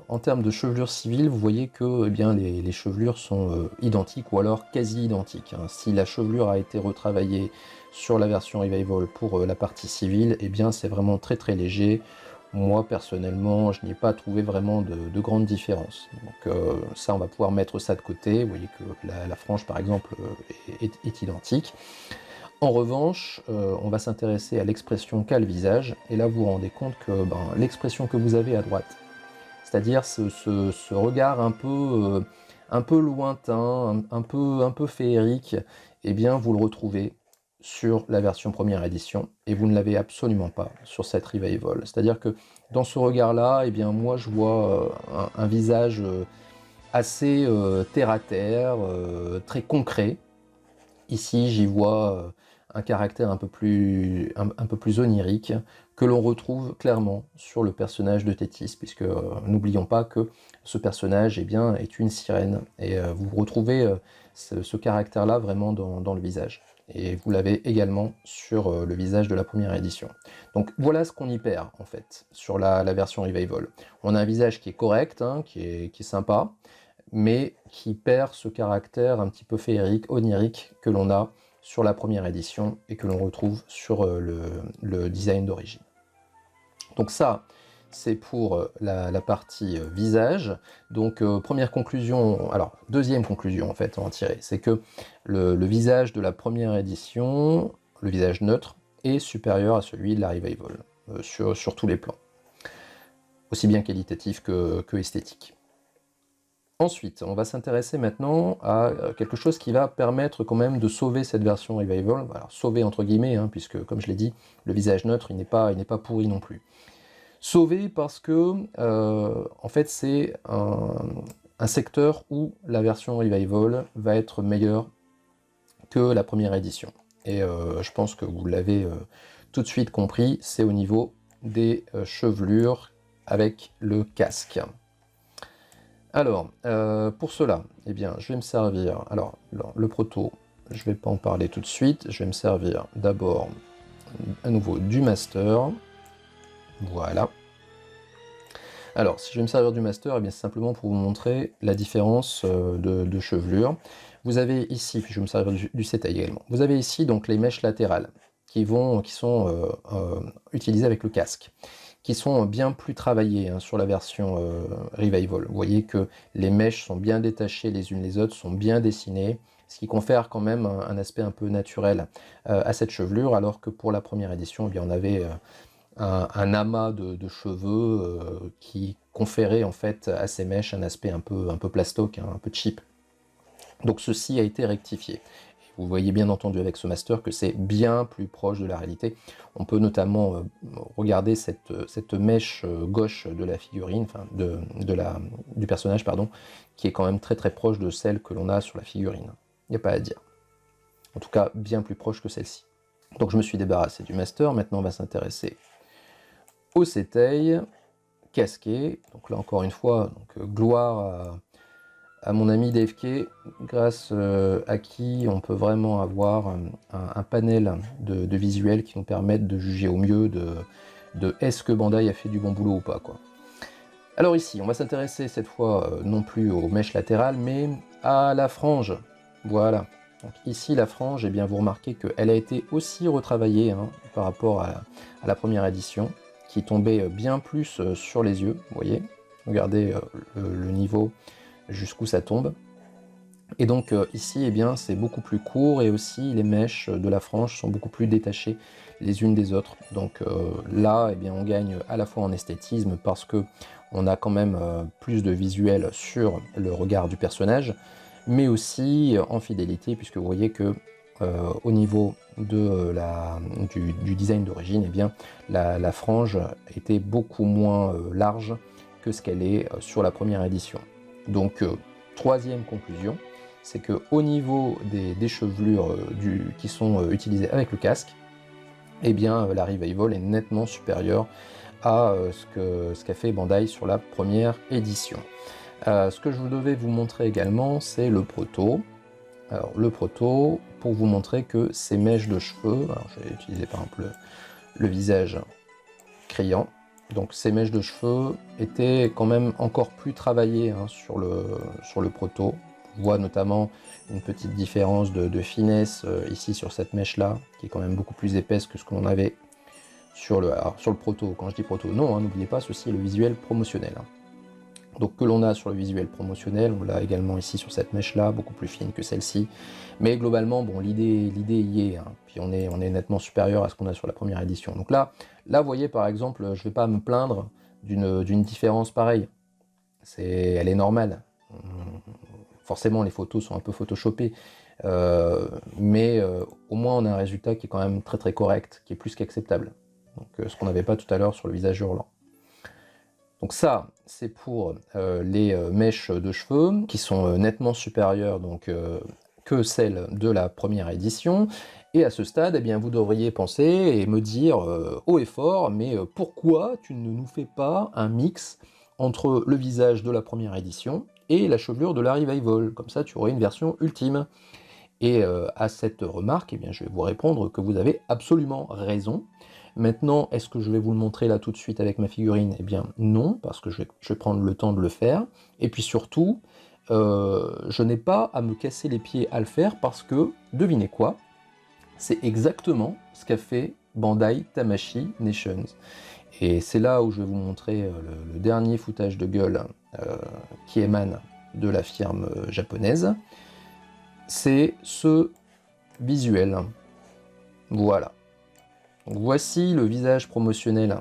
en termes de chevelure civile, vous voyez que eh bien, les chevelures sont identiques ou alors quasi identiques, hein. Si la chevelure a été retravaillée sur la version Revival pour la partie civile, eh bien c'est vraiment très très léger. Moi personnellement, je n'y ai pas trouvé vraiment de grande différence. Donc ça, on va pouvoir mettre ça de côté. Vous voyez que la frange par exemple est identique. En revanche, on va s'intéresser à l'expression qu'a le visage, et là vous vous rendez compte que l'expression que vous avez à droite, c'est-à-dire ce regard un peu lointain, un peu féerique, eh bien vous le retrouvez sur la version première édition, et vous ne l'avez absolument pas sur cette Revival. C'est-à-dire que dans ce regard-là, eh bien moi je vois un visage assez terre-à-terre, très concret. Ici, j'y vois un caractère un peu plus onirique que l'on retrouve clairement sur le personnage de Thétis, puisque n'oublions pas que ce personnage eh bien, est une sirène, et vous retrouvez ce caractère-là vraiment dans le visage. Et vous l'avez également sur le visage de la première édition. Donc voilà ce qu'on y perd en fait sur la version Revival. On a un visage qui est correct, hein, qui est sympa, mais qui perd ce caractère un petit peu féerique, onirique que l'on a sur la première édition et que l'on retrouve sur le design d'origine. Donc ça, c'est pour la partie visage. Donc première conclusion, alors deuxième conclusion en fait à en tirer, c'est que le visage de la première édition, le visage neutre, est supérieur à celui de la Revival, sur tous les plans, aussi bien qualitatif que esthétique. Ensuite, on va s'intéresser maintenant à quelque chose qui va permettre quand même de sauver cette version Revival. Alors, sauver entre guillemets, hein, puisque comme je l'ai dit, le visage neutre, il n'est pas pourri non plus. Sauver parce que, en fait, c'est un secteur où la version Revival va être meilleure que la première édition. Et je pense que vous l'avez tout de suite compris, c'est au niveau des chevelures avec le casque. Alors, pour cela, eh bien, je vais me servir, alors le proto, je ne vais pas en parler tout de suite, je vais me servir d'abord à nouveau du master, voilà. Alors, si je vais me servir du master, eh bien, c'est simplement pour vous montrer la différence de chevelure. Vous avez ici, puis je vais me servir du Setai également, vous avez ici donc les mèches latérales qui sont utilisées avec le casque, qui sont bien plus travaillées hein, sur la version Revival. Vous voyez que les mèches sont bien détachées les unes les autres, sont bien dessinées, ce qui confère quand même un aspect un peu naturel à cette chevelure, alors que pour la première édition, eh bien, on avait un amas de cheveux qui conférait en fait à ces mèches un aspect un peu plastoc, hein, un peu cheap. Donc ceci a été rectifié. Vous voyez bien entendu avec ce master que c'est bien plus proche de la réalité. On peut notamment regarder cette mèche gauche de la figurine, enfin du personnage, pardon, qui est quand même très très proche de celle que l'on a sur la figurine. Il n'y a pas à dire. En tout cas, bien plus proche que celle-ci. Donc je me suis débarrassé du master, maintenant on va s'intéresser au Setai, casqué. Donc là encore une fois, donc, gloire à mon ami DFK, grâce à qui on peut vraiment avoir un panel de visuels qui nous permettent de juger au mieux de est-ce que Bandai a fait du bon boulot ou pas, quoi. Alors ici, on va s'intéresser cette fois non plus aux mèches latérales, mais à la frange. Voilà. Donc ici, la frange, eh bien, vous remarquez qu'elle a été aussi retravaillée hein, par rapport à la première édition, qui tombait bien plus sur les yeux, vous voyez. Regardez le niveau jusqu'où ça tombe. Et donc ici, eh bien, c'est beaucoup plus court et aussi les mèches de la frange sont beaucoup plus détachées les unes des autres. Donc là, eh bien, on gagne à la fois en esthétisme parce que on a quand même plus de visuel sur le regard du personnage, mais aussi en fidélité, puisque vous voyez que au niveau de du design d'origine, eh bien, la frange était beaucoup moins large que ce qu'elle est sur la première édition. Donc, troisième conclusion, c'est qu'au niveau des chevelures qui sont utilisées avec le casque, eh bien, la Revival est nettement supérieure à ce qu'a fait Bandai sur la première édition. Ce que je devais vous montrer également, c'est le proto. Alors, le proto, pour vous montrer que ces mèches de cheveux, alors j'ai utilisé par exemple le visage criant, Donc ces mèches de cheveux étaient quand même encore plus travaillées hein, sur le proto. On voit notamment une petite différence de finesse ici sur cette mèche-là, qui est quand même beaucoup plus épaisse que ce que l'on avait sur le proto. Quand je dis proto, non, hein, n'oubliez pas, ceci est le visuel promotionnel. Hein. Donc que l'on a sur le visuel promotionnel, on l'a également ici sur cette mèche-là, beaucoup plus fine que celle-ci. Mais globalement, bon, l'idée y est. Hein. Puis on est nettement supérieur à ce qu'on a sur la première édition. Donc là, vous voyez par exemple, je ne vais pas me plaindre d'une différence pareille. Elle est normale. Forcément, les photos sont un peu photoshopées. Mais au moins, on a un résultat qui est quand même très très correct, qui est plus qu'acceptable. Donc ce qu'on n'avait pas tout à l'heure sur le visage hurlant. Donc ça, c'est pour les mèches de cheveux qui sont nettement supérieures donc, que celles de la première édition. Et à ce stade, eh bien, vous devriez penser et me dire haut et fort, mais pourquoi tu ne nous fais pas un mix entre le visage de la première édition et la chevelure de la Revival? Comme ça, tu aurais une version ultime. Et à cette remarque, eh bien, je vais vous répondre que vous avez absolument raison. Maintenant, est-ce que je vais vous le montrer là tout de suite avec ma figurine? Eh bien non, parce que je vais prendre le temps de le faire. Et puis surtout, je n'ai pas à me casser les pieds à le faire parce que, devinez quoi? C'est exactement ce qu'a fait Bandai Tamashii Nations. Et c'est là où je vais vous montrer le dernier foutage de gueule qui émane de la firme japonaise. C'est ce visuel. Voilà. Donc voici le visage promotionnel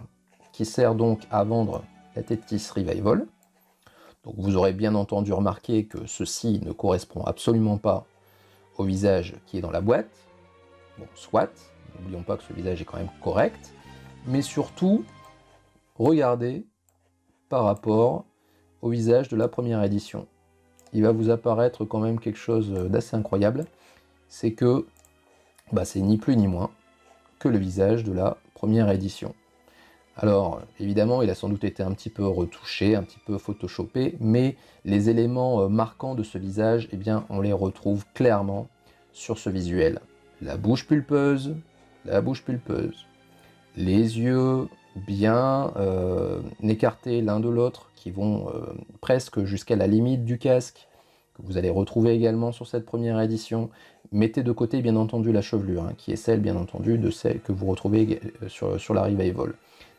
qui sert donc à vendre la Tethys Revival. Donc vous aurez bien entendu remarqué que ceci ne correspond absolument pas au visage qui est dans la boîte. Bon, soit, n'oublions pas que ce visage est quand même correct, mais surtout, regardez par rapport au visage de la première édition. Il va vous apparaître quand même quelque chose d'assez incroyable, c'est que c'est ni plus ni moins que le visage de la première édition. Alors, évidemment, il a sans doute été un petit peu retouché, un petit peu photoshopé, mais les éléments marquants de ce visage, eh bien, on les retrouve clairement sur ce visuel. La bouche pulpeuse, les yeux bien écartés l'un de l'autre, qui vont presque jusqu'à la limite du casque, que vous allez retrouver également sur cette première édition. Mettez de côté bien entendu la chevelure, hein, qui est celle bien entendu de celle que vous retrouvez sur la Revival.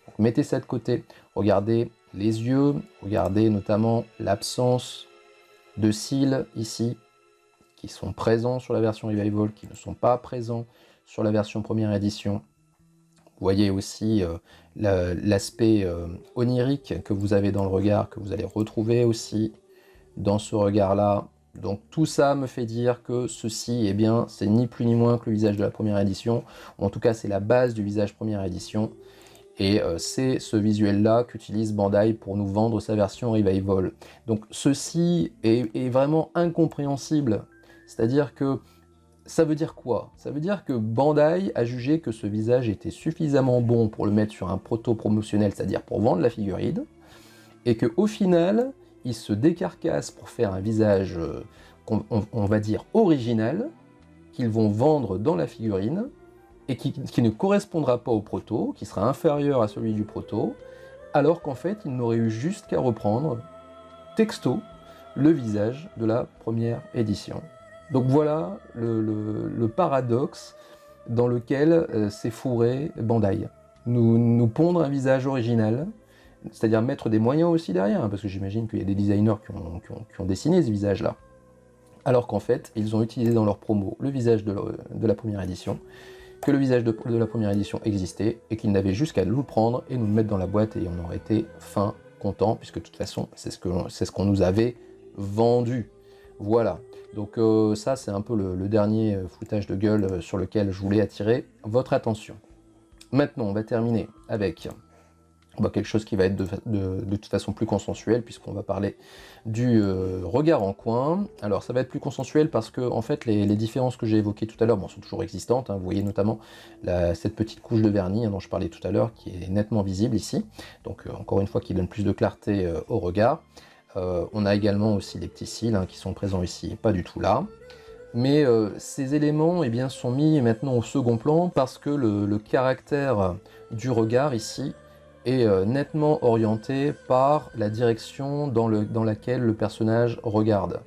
Donc, mettez ça de côté, regardez les yeux, regardez notamment l'absence de cils ici, qui sont présents sur la version Revival, qui ne sont pas présents sur la version première édition. Vous voyez aussi l'aspect onirique que vous avez dans le regard, que vous allez retrouver aussi dans ce regard-là. Donc tout ça me fait dire que ceci, eh bien, c'est ni plus ni moins que le visage de la première édition. En tout cas, c'est la base du visage première édition. Et c'est ce visuel-là qu'utilise Bandai pour nous vendre sa version Revival. Donc ceci est vraiment incompréhensible. C'est-à-dire que ça veut dire quoi? Ça veut dire que Bandai a jugé que ce visage était suffisamment bon pour le mettre sur un proto promotionnel, c'est-à-dire pour vendre la figurine, et qu'au final, il se décarcasse pour faire un visage, on va dire, original, qu'ils vont vendre dans la figurine, et qui ne correspondra pas au proto, qui sera inférieur à celui du proto, alors qu'en fait, il n'aurait eu juste qu'à reprendre, texto, le visage de la première édition. Donc voilà le paradoxe dans lequel s'est fourré Bandai. Nous pondre un visage original, c'est-à-dire mettre des moyens aussi derrière, hein, parce que j'imagine qu'il y a des designers qui ont dessiné ce visage-là, alors qu'en fait, ils ont utilisé dans leur promo le visage de la première édition, que le visage de la première édition existait, et qu'ils n'avaient juste qu'à nous le prendre et nous le mettre dans la boîte, et on aurait été fin content, puisque de toute façon, c'est ce qu'on nous avait vendu. Voilà. Donc ça, c'est un peu le dernier foutage de gueule sur lequel je voulais attirer votre attention. Maintenant, on va terminer avec quelque chose qui va être de toute façon plus consensuel, puisqu'on va parler du regard en coin. Alors ça va être plus consensuel parce que en fait les différences que j'ai évoquées tout à l'heure sont toujours existantes, hein. Vous voyez notamment cette petite couche de vernis, hein, dont je parlais tout à l'heure, qui est nettement visible ici, donc encore une fois qui donne plus de clarté au regard. On a également aussi les petits cils, hein, qui sont présents ici, pas du tout là. Mais ces éléments, eh bien, sont mis maintenant au second plan parce que le caractère du regard ici est nettement orienté par la direction dans laquelle le personnage regarde.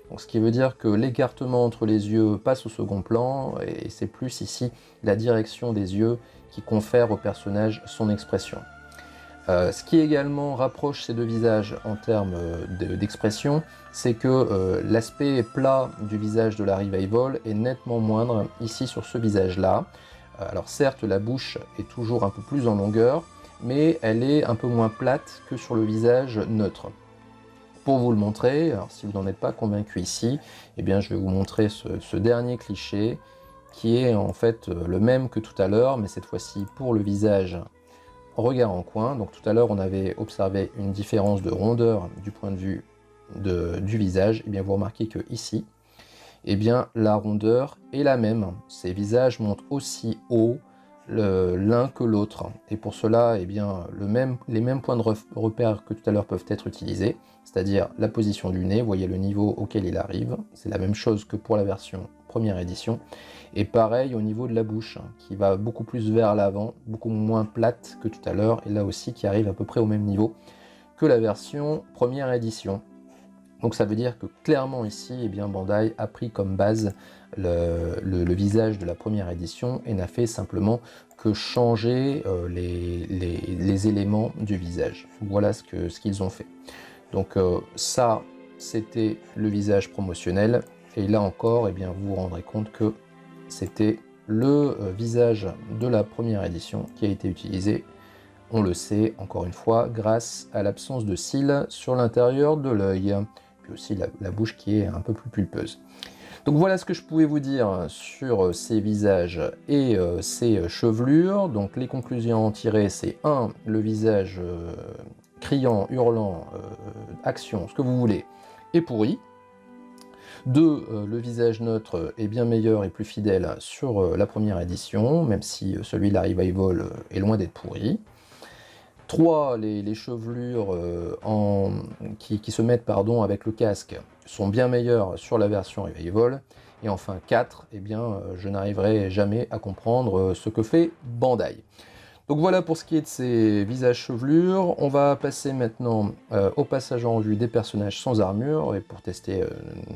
Donc, ce qui veut dire que l'écartement entre les yeux passe au second plan, et c'est plus ici la direction des yeux qui confère au personnage son expression. Ce qui également rapproche ces deux visages en termes d'expression, c'est que l'aspect plat du visage de la Revival est nettement moindre ici sur ce visage-là. Alors certes, la bouche est toujours un peu plus en longueur, mais elle est un peu moins plate que sur le visage neutre. Pour vous le montrer, alors si vous n'en êtes pas convaincu ici, eh bien je vais vous montrer ce dernier cliché qui est en fait le même que tout à l'heure, mais cette fois-ci pour le visage regard en coin. Donc tout à l'heure on avait observé une différence de rondeur du point de vue du visage. Et bien vous remarquez que ici, eh bien la rondeur est la même. Ces visages montent aussi haut l'un que l'autre. Et pour cela, eh bien, les mêmes points de repère que tout à l'heure peuvent être utilisés, c'est-à-dire la position du nez, vous voyez le niveau auquel il arrive. C'est la même chose que pour la version première édition. Et pareil au niveau de la bouche, qui va beaucoup plus vers l'avant, beaucoup moins plate que tout à l'heure, et là aussi qui arrive à peu près au même niveau que la version première édition. Donc ça veut dire que clairement ici, eh bien, Bandai a pris comme base le visage de la première édition et n'a fait simplement que changer les éléments du visage. Voilà ce qu'ils ont fait. Donc ça, c'était le visage promotionnel. Et là encore, eh bien, vous vous rendrez compte que c'était le visage de la première édition qui a été utilisé. On le sait, encore une fois, grâce à l'absence de cils sur l'intérieur de l'œil. Puis aussi la bouche qui est un peu plus pulpeuse. Donc voilà ce que je pouvais vous dire sur ces visages et ces chevelures. Donc les conclusions à en tirer, c'est 1. Le visage criant, hurlant, action, ce que vous voulez, est pourri. 2. Le visage neutre est bien meilleur et plus fidèle sur la première édition, même si celui de la Revival est loin d'être pourri. 3. Les chevelures qui se mettent avec le casque sont bien meilleures sur la version Revival. Et enfin 4, eh bien, je n'arriverai jamais à comprendre ce que fait Bandai. Donc voilà pour ce qui est de ces visages chevelures. On va passer maintenant au passage en revue des personnages sans armure, et pour tester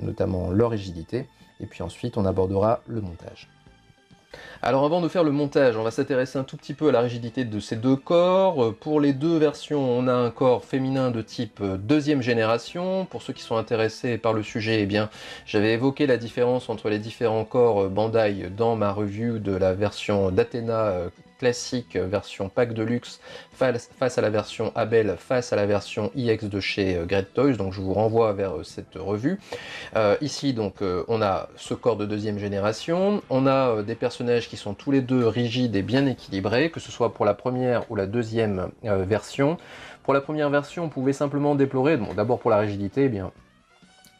notamment leur rigidité. Et puis ensuite on abordera le montage. Alors avant de faire le montage, on va s'intéresser un tout petit peu à la rigidité de ces deux corps. Pour les deux versions, on a un corps féminin de type deuxième génération. Pour ceux qui sont intéressés par le sujet, eh bien, j'avais évoqué la différence entre les différents corps Bandai dans ma review de la version d'Athena classique, version pack de luxe, face à la version Abel, face à la version IX de chez Great Toys. Donc je vous renvoie vers cette revue. Ici donc on a ce corps de deuxième génération, on a des personnages qui sont tous les deux rigides et bien équilibrés, que ce soit pour la première ou la deuxième version. Pour la première version, on pouvait simplement déplorer, bon, d'abord pour la rigidité, eh bien,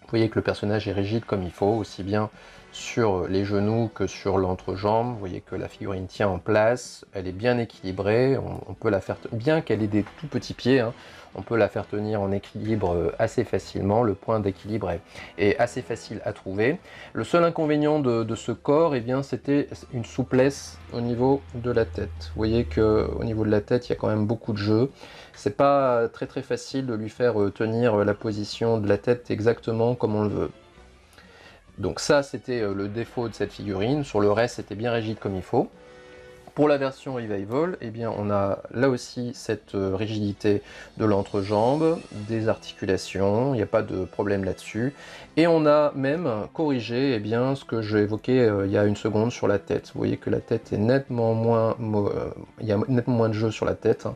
vous voyez que le personnage est rigide comme il faut, aussi bien sur les genoux que sur l'entrejambe. Vous voyez que la figurine tient en place, elle est bien équilibrée, on peut la faire, bien qu'elle ait des tout petits pieds, hein, on peut la faire tenir en équilibre assez facilement. Le point d'équilibre est assez facile à trouver. Le seul inconvénient de ce corps, eh bien, c'était une souplesse au niveau de la tête. Vous voyez qu'au niveau de la tête, il y a quand même beaucoup de jeu. C'est pas très facile de lui faire tenir la position de la tête exactement comme on le veut. Donc ça, c'était le défaut de cette figurine. Sur le reste, c'était bien rigide comme il faut. Pour la version Revival, eh bien, on a là aussi cette rigidité de l'entrejambe, des articulations, il n'y a pas de problème là-dessus. Et on a même corrigé, eh bien, ce que j'ai évoqué il y a une seconde sur la tête. Vous voyez que la tête est nettement moins... il y a nettement moins de jeu sur la tête.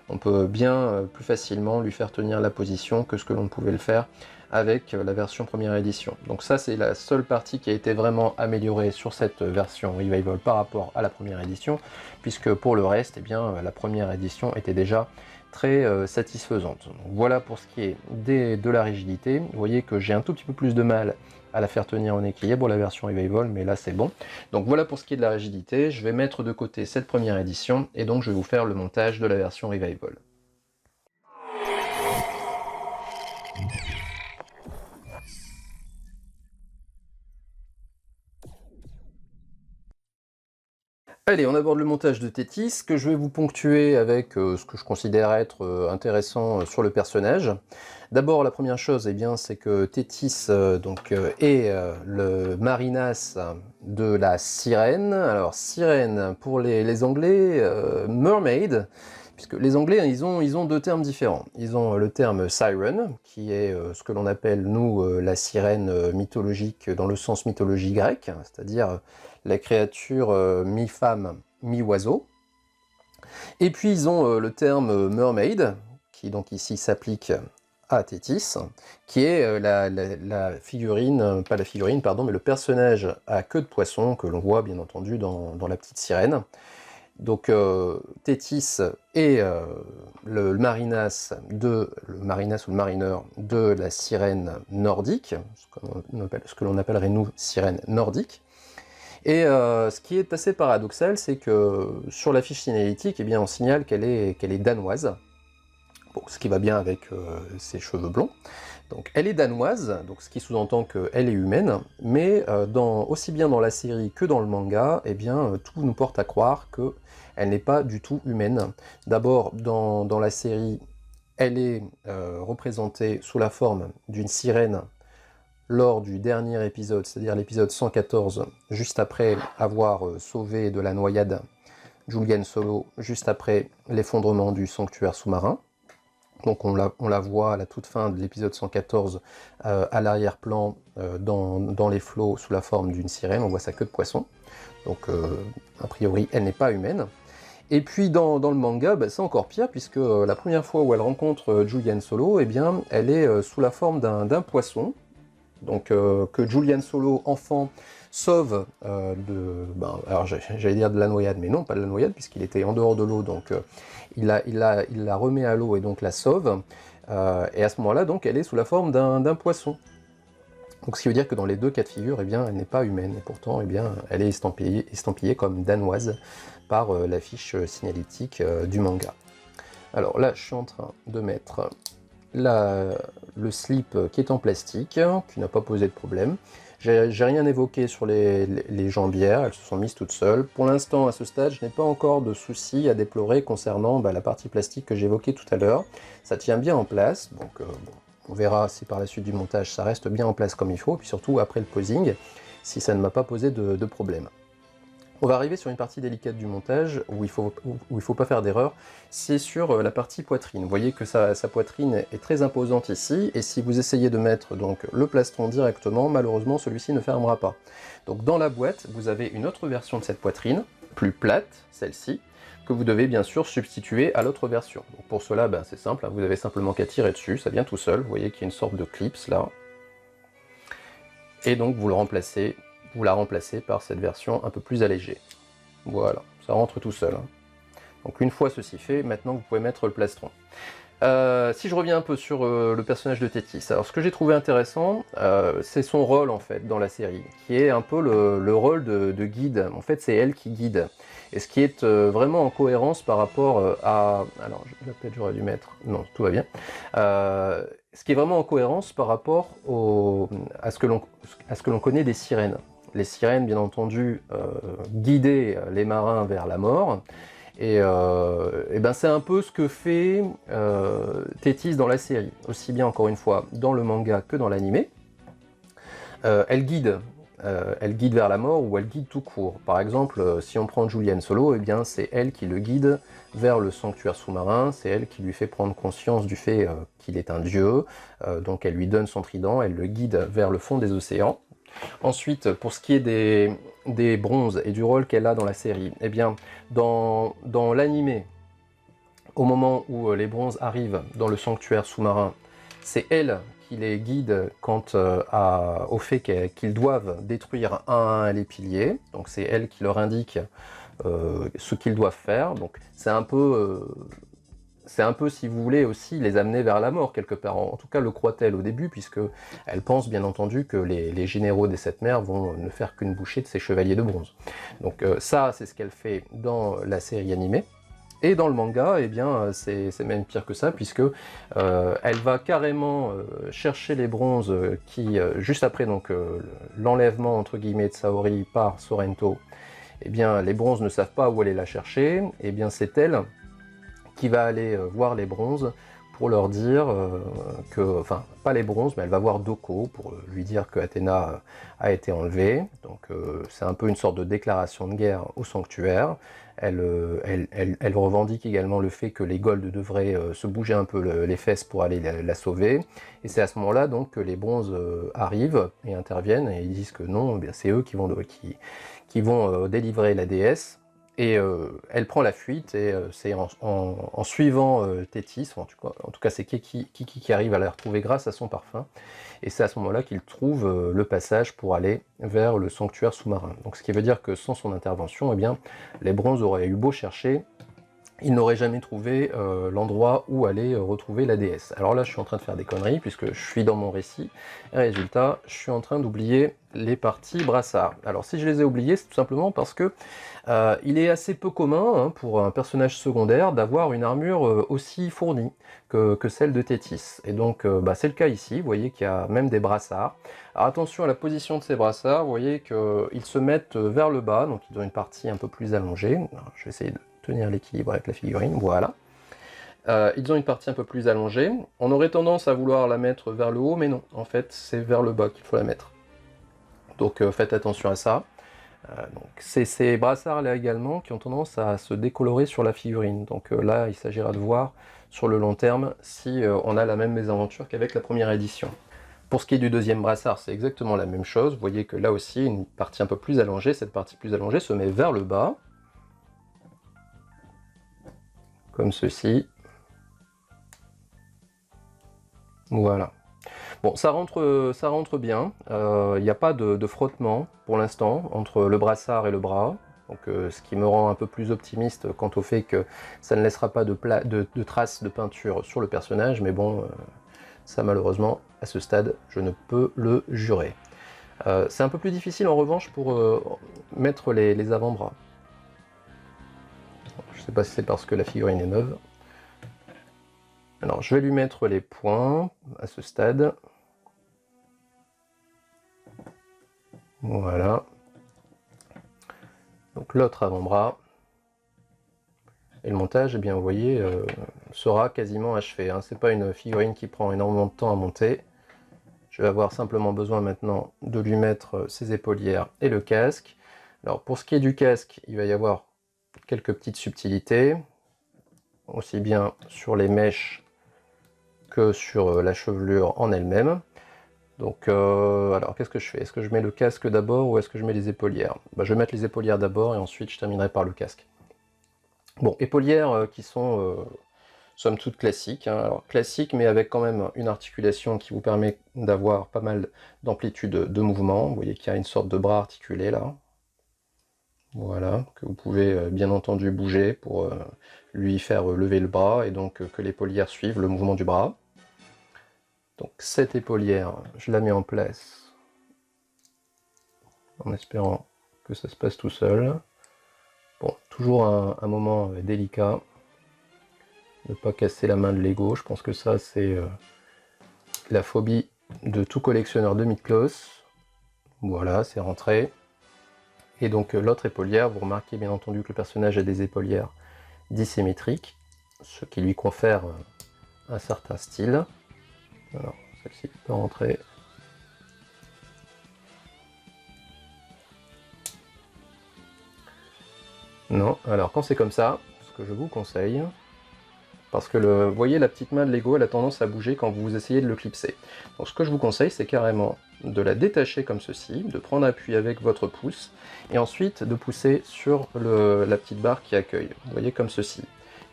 On peut bien plus facilement lui faire tenir la position que ce que l'on pouvait le faire avec la version première édition. Donc ça, c'est la seule partie qui a été vraiment améliorée sur cette version Revival par rapport à la première édition, puisque pour le reste, eh bien, la première édition était déjà très satisfaisante. Donc voilà pour ce qui est de la rigidité. Vous voyez que j'ai un tout petit peu plus de mal à la faire tenir en équilibre la version Revival, mais là c'est bon. Donc voilà pour ce qui est de la rigidité. Je vais mettre de côté cette première édition, et donc je vais vous faire le montage de la version Revival. Allez, on aborde le montage de Tétis, que je vais vous ponctuer avec ce que je considère être intéressant sur le personnage. D'abord, la première chose, eh bien, c'est que Tétis est le marinas de la sirène. Alors, sirène, pour les Anglais, mermaid, puisque les Anglais, ils ont deux termes différents. Ils ont le terme siren, qui est ce que l'on appelle, nous, la sirène mythologique dans le sens mythologie grecque, c'est-à-dire la créature mi-femme, mi-oiseau. Et puis ils ont le terme mermaid, qui donc ici s'applique à Tétis, qui est la figurine, pas la figurine, pardon, mais le personnage à queue de poisson que l'on voit bien entendu dans la petite sirène. Donc Tétis est le marinas ou le marineur de la sirène nordique, ce que l'on appellerait nous sirène nordique. Et ce qui est assez paradoxal, c'est que sur la fiche signalétique, eh bien, on signale qu'elle est danoise, bon, ce qui va bien avec ses cheveux blonds. Donc elle est danoise, donc ce qui sous-entend qu'elle est humaine, mais aussi bien dans la série que dans le manga, eh bien, tout nous porte à croire qu'elle n'est pas du tout humaine. D'abord, dans la série, elle est représentée sous la forme d'une sirène lors du dernier épisode, c'est-à-dire l'épisode 114, juste après avoir sauvé de la noyade Julian Solo, juste après l'effondrement du sanctuaire sous-marin. Donc on la voit à la toute fin de l'épisode 114, à l'arrière-plan, dans les flots, sous la forme d'une sirène, on voit sa queue de poisson. Donc a priori, elle n'est pas humaine. Et puis dans le manga, bah, c'est encore pire, puisque la première fois où elle rencontre Julian Solo, eh bien, elle est sous la forme d'un poisson, donc que Julian Solo, enfant, sauve alors j'allais dire de la noyade, mais non, pas de la noyade, puisqu'il était en dehors de l'eau, donc il la remet à l'eau et donc la sauve, et à ce moment-là, donc, elle est sous la forme d'un poisson. Donc ce qui veut dire que dans les deux cas de figure, eh bien, elle n'est pas humaine, et pourtant, eh bien, elle est estampillée comme danoise par la fiche signalétique du manga. Alors là, je suis en train de mettre le slip qui est en plastique, qui n'a pas posé de problème. J'ai rien évoqué sur les jambières, elles se sont mises toutes seules. Pour l'instant, à ce stade, je n'ai pas encore de soucis à déplorer concernant la partie plastique que j'évoquais tout à l'heure. Ça tient bien en place, donc on verra si par la suite du montage ça reste bien en place comme il faut, et puis surtout après le posing, si ça ne m'a pas posé de problème. On va arriver sur une partie délicate du montage où il faut pas faire d'erreur, c'est sur la partie poitrine. Vous voyez que sa poitrine est très imposante ici, et si vous essayez de mettre donc le plastron directement, malheureusement celui-ci ne fermera pas. Donc dans la boîte, vous avez une autre version de cette poitrine, plus plate, celle-ci, que vous devez bien sûr substituer à l'autre version. Donc pour cela, c'est simple, vous avez simplement qu'à tirer dessus, ça vient tout seul, vous voyez qu'il y a une sorte de clips là. Et donc vous la remplacez par cette version un peu plus allégée. Voilà, ça rentre tout seul. Donc une fois ceci fait, maintenant vous pouvez mettre le plastron. Si je reviens un peu sur le personnage de Tétis, alors ce que j'ai trouvé intéressant, c'est son rôle en fait dans la série, qui est un peu le rôle de guide. En fait, c'est elle qui guide. Et ce qui est vraiment en cohérence par rapport à... Alors, peut-être j'aurais dû mettre... Non, tout va bien. Ce qui est vraiment en cohérence par rapport à ce que l'on connaît des sirènes. Les sirènes, bien entendu, guidaient les marins vers la mort. Et c'est un peu ce que fait Tétis dans la série. Aussi bien, encore une fois, dans le manga que dans l'animé. Elle guide vers la mort ou elle guide tout court. Par exemple, si on prend Julian Solo, eh bien c'est elle qui le guide vers le sanctuaire sous-marin, c'est elle qui lui fait prendre conscience du fait qu'il est un dieu, donc elle lui donne son trident, elle le guide vers le fond des océans. Ensuite, pour ce qui est des bronzes et du rôle qu'elle a dans la série, eh bien dans l'animé, au moment où les bronzes arrivent dans le sanctuaire sous-marin, c'est elle qui les guide quant au fait qu'ils doivent détruire un à un les piliers. Donc c'est elle qui leur indique ce qu'ils doivent faire. Donc c'est un peu, si vous voulez, aussi les amener vers la mort quelque part. En tout cas, le croit-elle au début, puisque elle pense bien entendu que les généraux des Sept Mers vont ne faire qu'une bouchée de ces chevaliers de bronze. Donc ça, c'est ce qu'elle fait dans la série animée. Et dans le manga, eh bien, c'est même pire que ça, puisque elle va carrément chercher les bronzes qui, juste après l'enlèvement entre guillemets de Saori par Sorrento, eh bien les bronzes ne savent pas où aller la chercher, eh bien c'est elle qui va aller voir les bronzes pour leur dire que, enfin pas les bronzes, mais elle va voir Doko pour lui dire que Athéna a été enlevée. Donc c'est un peu une sorte de déclaration de guerre au sanctuaire. Elle revendique également le fait que les Goldes devraient se bouger un peu les fesses pour aller la sauver. Et c'est à ce moment-là donc que les bronzes arrivent et interviennent et ils disent que non, eh bien c'est eux qui vont délivrer la déesse. Et elle prend la fuite et c'est en suivant Thétis, en tout cas c'est Kiki qui arrive à la retrouver grâce à son parfum. Et c'est à ce moment-là qu'il trouve le passage pour aller vers le sanctuaire sous-marin. Donc ce qui veut dire que sans son intervention, eh bien, les bronzes auraient eu beau chercher, ils n'auraient jamais trouvé l'endroit où aller retrouver la déesse. Alors là, je suis en train de faire des conneries, puisque je suis dans mon récit, et résultat, je suis en train d'oublier les parties brassards. Alors si je les ai oubliées, c'est tout simplement parce que il est assez peu commun hein, pour un personnage secondaire d'avoir une armure aussi fournie que celle de Thétis. Et donc c'est le cas ici, vous voyez qu'il y a même des brassards. Alors attention à la position de ces brassards, vous voyez qu'ils se mettent vers le bas, donc ils ont une partie un peu plus allongée. Alors, je vais essayer de tenir l'équilibre avec la figurine, voilà. Ils ont une partie un peu plus allongée. On aurait tendance à vouloir la mettre vers le haut, mais non, en fait c'est vers le bas qu'il faut la mettre. Donc faites attention à ça. Donc c'est ces brassards-là également qui ont tendance à se décolorer sur la figurine. Donc là, il s'agira de voir sur le long terme si on a la même mésaventure qu'avec la première édition. Pour ce qui est du deuxième brassard, c'est exactement la même chose. Vous voyez que là aussi, une partie un peu plus allongée, cette partie plus allongée se met vers le bas. Comme ceci. Voilà. Bon, ça rentre bien. Il n'y a pas de frottement pour l'instant entre le brassard et le bras. Donc, ce qui me rend un peu plus optimiste quant au fait que ça ne laissera pas de traces de peinture sur le personnage. Mais bon, ça malheureusement, à ce stade, je ne peux le jurer. C'est un peu plus difficile en revanche pour mettre les avant-bras. Je ne sais pas si c'est parce que la figurine est neuve. Alors, je vais lui mettre les points à ce stade. Voilà. Donc l'autre avant-bras. Et le montage, eh bien, vous voyez, sera quasiment achevé. Hein. C'est pas une figurine qui prend énormément de temps à monter. Je vais avoir simplement besoin maintenant de lui mettre ses épaulières et le casque. Alors pour ce qui est du casque, il va y avoir quelques petites subtilités, aussi bien sur les mèches que sur la chevelure en elle-même. Donc, alors qu'est-ce que je fais? Est-ce que je mets le casque d'abord ou est-ce que je mets les épaulières? Je vais mettre les épaulières d'abord et ensuite je terminerai par le casque. Bon, épaulières qui sont somme toute classiques. Hein. Alors classiques mais avec quand même une articulation qui vous permet d'avoir pas mal d'amplitude de mouvement. Vous voyez qu'il y a une sorte de bras articulé là. Voilà, que vous pouvez bien entendu bouger pour lui faire lever le bras et donc que l'épaulière suive le mouvement du bras. Donc cette épaulière, je la mets en place en espérant que ça se passe tout seul. Bon, toujours un moment délicat, ne pas casser la main de Lego, je pense que ça c'est la phobie de tout collectionneur de Miklos. Voilà, c'est rentré. Et donc l'autre épaulière, vous remarquez bien entendu que le personnage a des épaulières dissymétriques, ce qui lui confère un certain style. Alors, celle-ci peut rentrer. Non, alors quand c'est comme ça, ce que je vous conseille, parce que vous voyez la petite main de Lego, elle a tendance à bouger quand vous essayez de le clipser. Donc ce que je vous conseille, c'est carrément de la détacher comme ceci, de prendre appui avec votre pouce, et ensuite de pousser sur la petite barre qui accueille. Vous voyez comme ceci.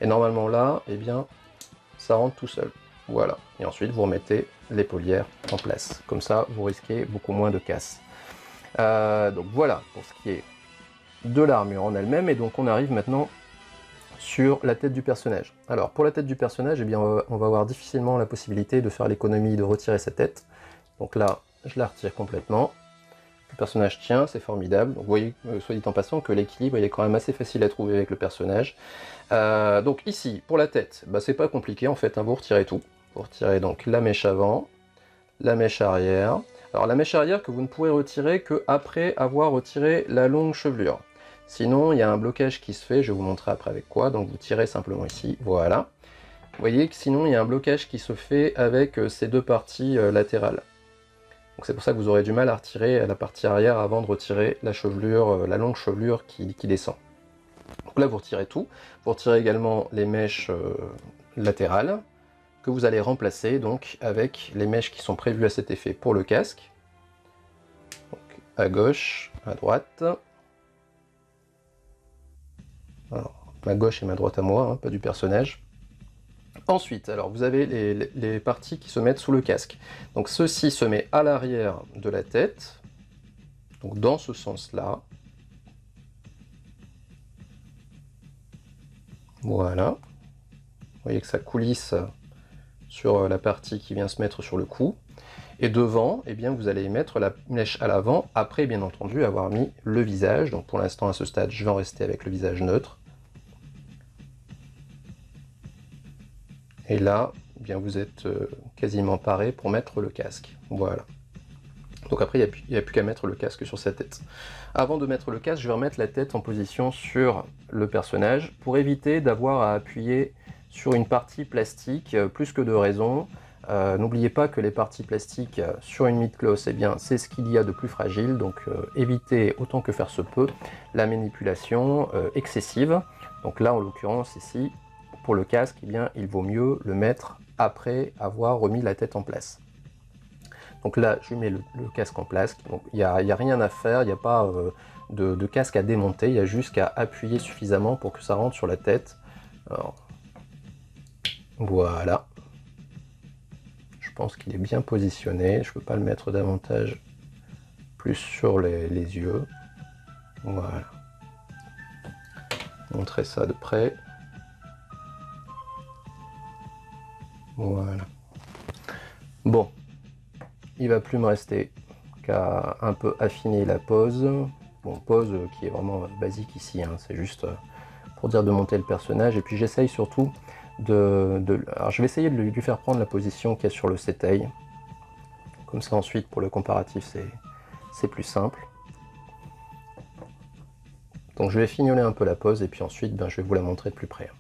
Et normalement là, eh bien, ça rentre tout seul. Voilà. Et ensuite, vous remettez l'épaulière en place. Comme ça, vous risquez beaucoup moins de casse. Donc voilà pour ce qui est de l'armure en elle-même. Et donc on arrive maintenant sur la tête du personnage. Alors pour la tête du personnage, eh bien, on va avoir difficilement la possibilité de faire l'économie de retirer sa tête. Donc là, je la retire complètement. Le personnage tient, c'est formidable. Donc vous voyez, soit dit en passant, que l'équilibre il est quand même assez facile à trouver avec le personnage. Donc ici, pour la tête, c'est pas compliqué en fait, hein, vous retirez tout. Vous retirez donc la mèche avant, la mèche arrière. Alors la mèche arrière que vous ne pourrez retirer qu'après avoir retiré la longue chevelure. Sinon, il y a un blocage qui se fait, je vais vous montrer après avec quoi, donc vous tirez simplement ici, voilà. Vous voyez que sinon, il y a un blocage qui se fait avec ces deux parties latérales. Donc c'est pour ça que vous aurez du mal à retirer la partie arrière avant de retirer la chevelure, la longue chevelure qui descend. Donc là vous retirez tout, vous retirez également les mèches latérales que vous allez remplacer donc avec les mèches qui sont prévues à cet effet pour le casque. Donc à gauche, à droite. Alors, ma gauche et ma droite à moi, hein, pas du personnage. Ensuite, alors vous avez les parties qui se mettent sous le casque. Donc ceci se met à l'arrière de la tête, donc dans ce sens-là. Voilà. Vous voyez que ça coulisse sur la partie qui vient se mettre sur le cou. Et devant, eh bien, vous allez mettre la mèche à l'avant, après bien entendu avoir mis le visage. Donc pour l'instant à ce stade, je vais en rester avec le visage neutre. Et là, eh bien, vous êtes quasiment paré pour mettre le casque. Voilà. Donc après, il n'y a plus qu'à mettre le casque sur sa tête. Avant de mettre le casque, je vais remettre la tête en position sur le personnage pour éviter d'avoir à appuyer sur une partie plastique, plus que de raison. N'oubliez pas que les parties plastiques sur une mid-cloth, eh bien, c'est ce qu'il y a de plus fragile, donc évitez autant que faire se peut la manipulation excessive. Donc là, en l'occurrence, ici, pour le casque, eh bien, il vaut mieux le mettre après avoir remis la tête en place. Donc là, je mets le casque en place. Il n'y a rien à faire, il n'y a pas de casque à démonter, il y a juste qu'à appuyer suffisamment pour que ça rentre sur la tête. Alors, voilà. Je pense qu'il est bien positionné. Je ne peux pas le mettre davantage plus sur les yeux. Voilà. Montrer ça de près. Voilà. Bon. Il va plus me rester qu'à un peu affiner la pose. Bon, pose qui est vraiment basique ici, hein. C'est juste pour dire de monter le personnage. Et puis j'essaye surtout alors je vais essayer de lui faire prendre la position qu'il y a sur le setei. Comme ça ensuite pour le comparatif c'est plus simple. Donc je vais fignoler un peu la pose et puis ensuite ben, je vais vous la montrer de plus près.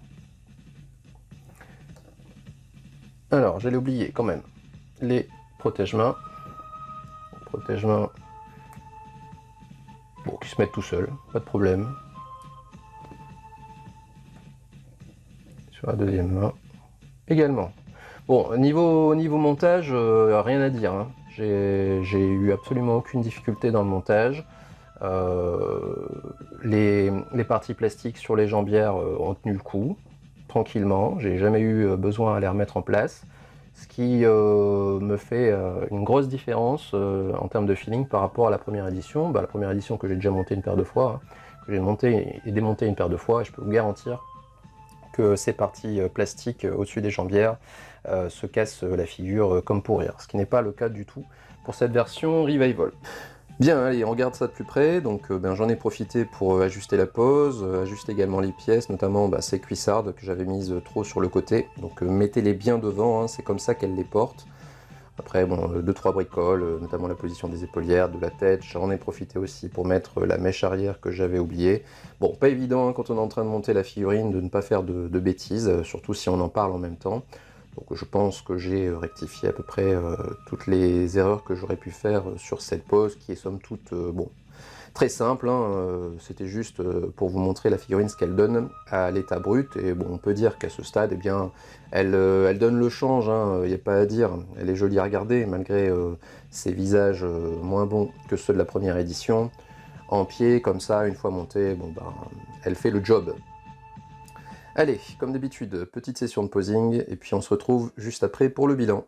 Alors j'allais oublier quand même les protège-mains. Protège-mains bon, qui se mettent tout seuls, pas de problème. Sur la deuxième main également. Bon, niveau montage, rien à dire, hein. J'ai eu absolument aucune difficulté dans le montage. Les parties plastiques sur les jambières ont tenu le coup, tranquillement. J'ai jamais eu besoin à les remettre en place. Ce qui me fait une grosse différence en termes de feeling par rapport à la première édition. Bah, la première édition que j'ai déjà montée une paire de fois, hein, que j'ai montée et démontée une paire de fois, et je peux vous garantir que ces parties plastiques au-dessus des jambières se cassent la figure comme pour rire, ce qui n'est pas le cas du tout pour cette version Revival. Bien, allez, on regarde ça de plus près. Donc ben, j'en ai profité pour ajuster la pose, ajuster également les pièces, notamment ces cuissardes que j'avais mises trop sur le côté. Donc mettez-les bien devant, hein, c'est comme ça qu'elles les portent. Après, bon, 2-3 bricoles, notamment la position des épaulières, de la tête. J'en ai profité aussi pour mettre la mèche arrière que j'avais oubliée. Bon, pas évident hein, quand on est en train de monter la figurine de ne pas faire de bêtises, surtout si on en parle en même temps. Donc je pense que j'ai rectifié à peu près toutes les erreurs que j'aurais pu faire sur cette pose, qui est somme toute, bon, très simple, hein, c'était juste pour vous montrer la figurine, ce qu'elle donne à l'état brut, et bon, on peut dire qu'à ce stade, eh bien, elle donne le change, il n'y a pas à dire, elle est jolie à regarder, malgré ses visages moins bons que ceux de la première édition. En pied, comme ça, une fois montée, bon, ben, elle fait le job. Allez, comme d'habitude, petite session de posing, et puis on se retrouve juste après pour le bilan.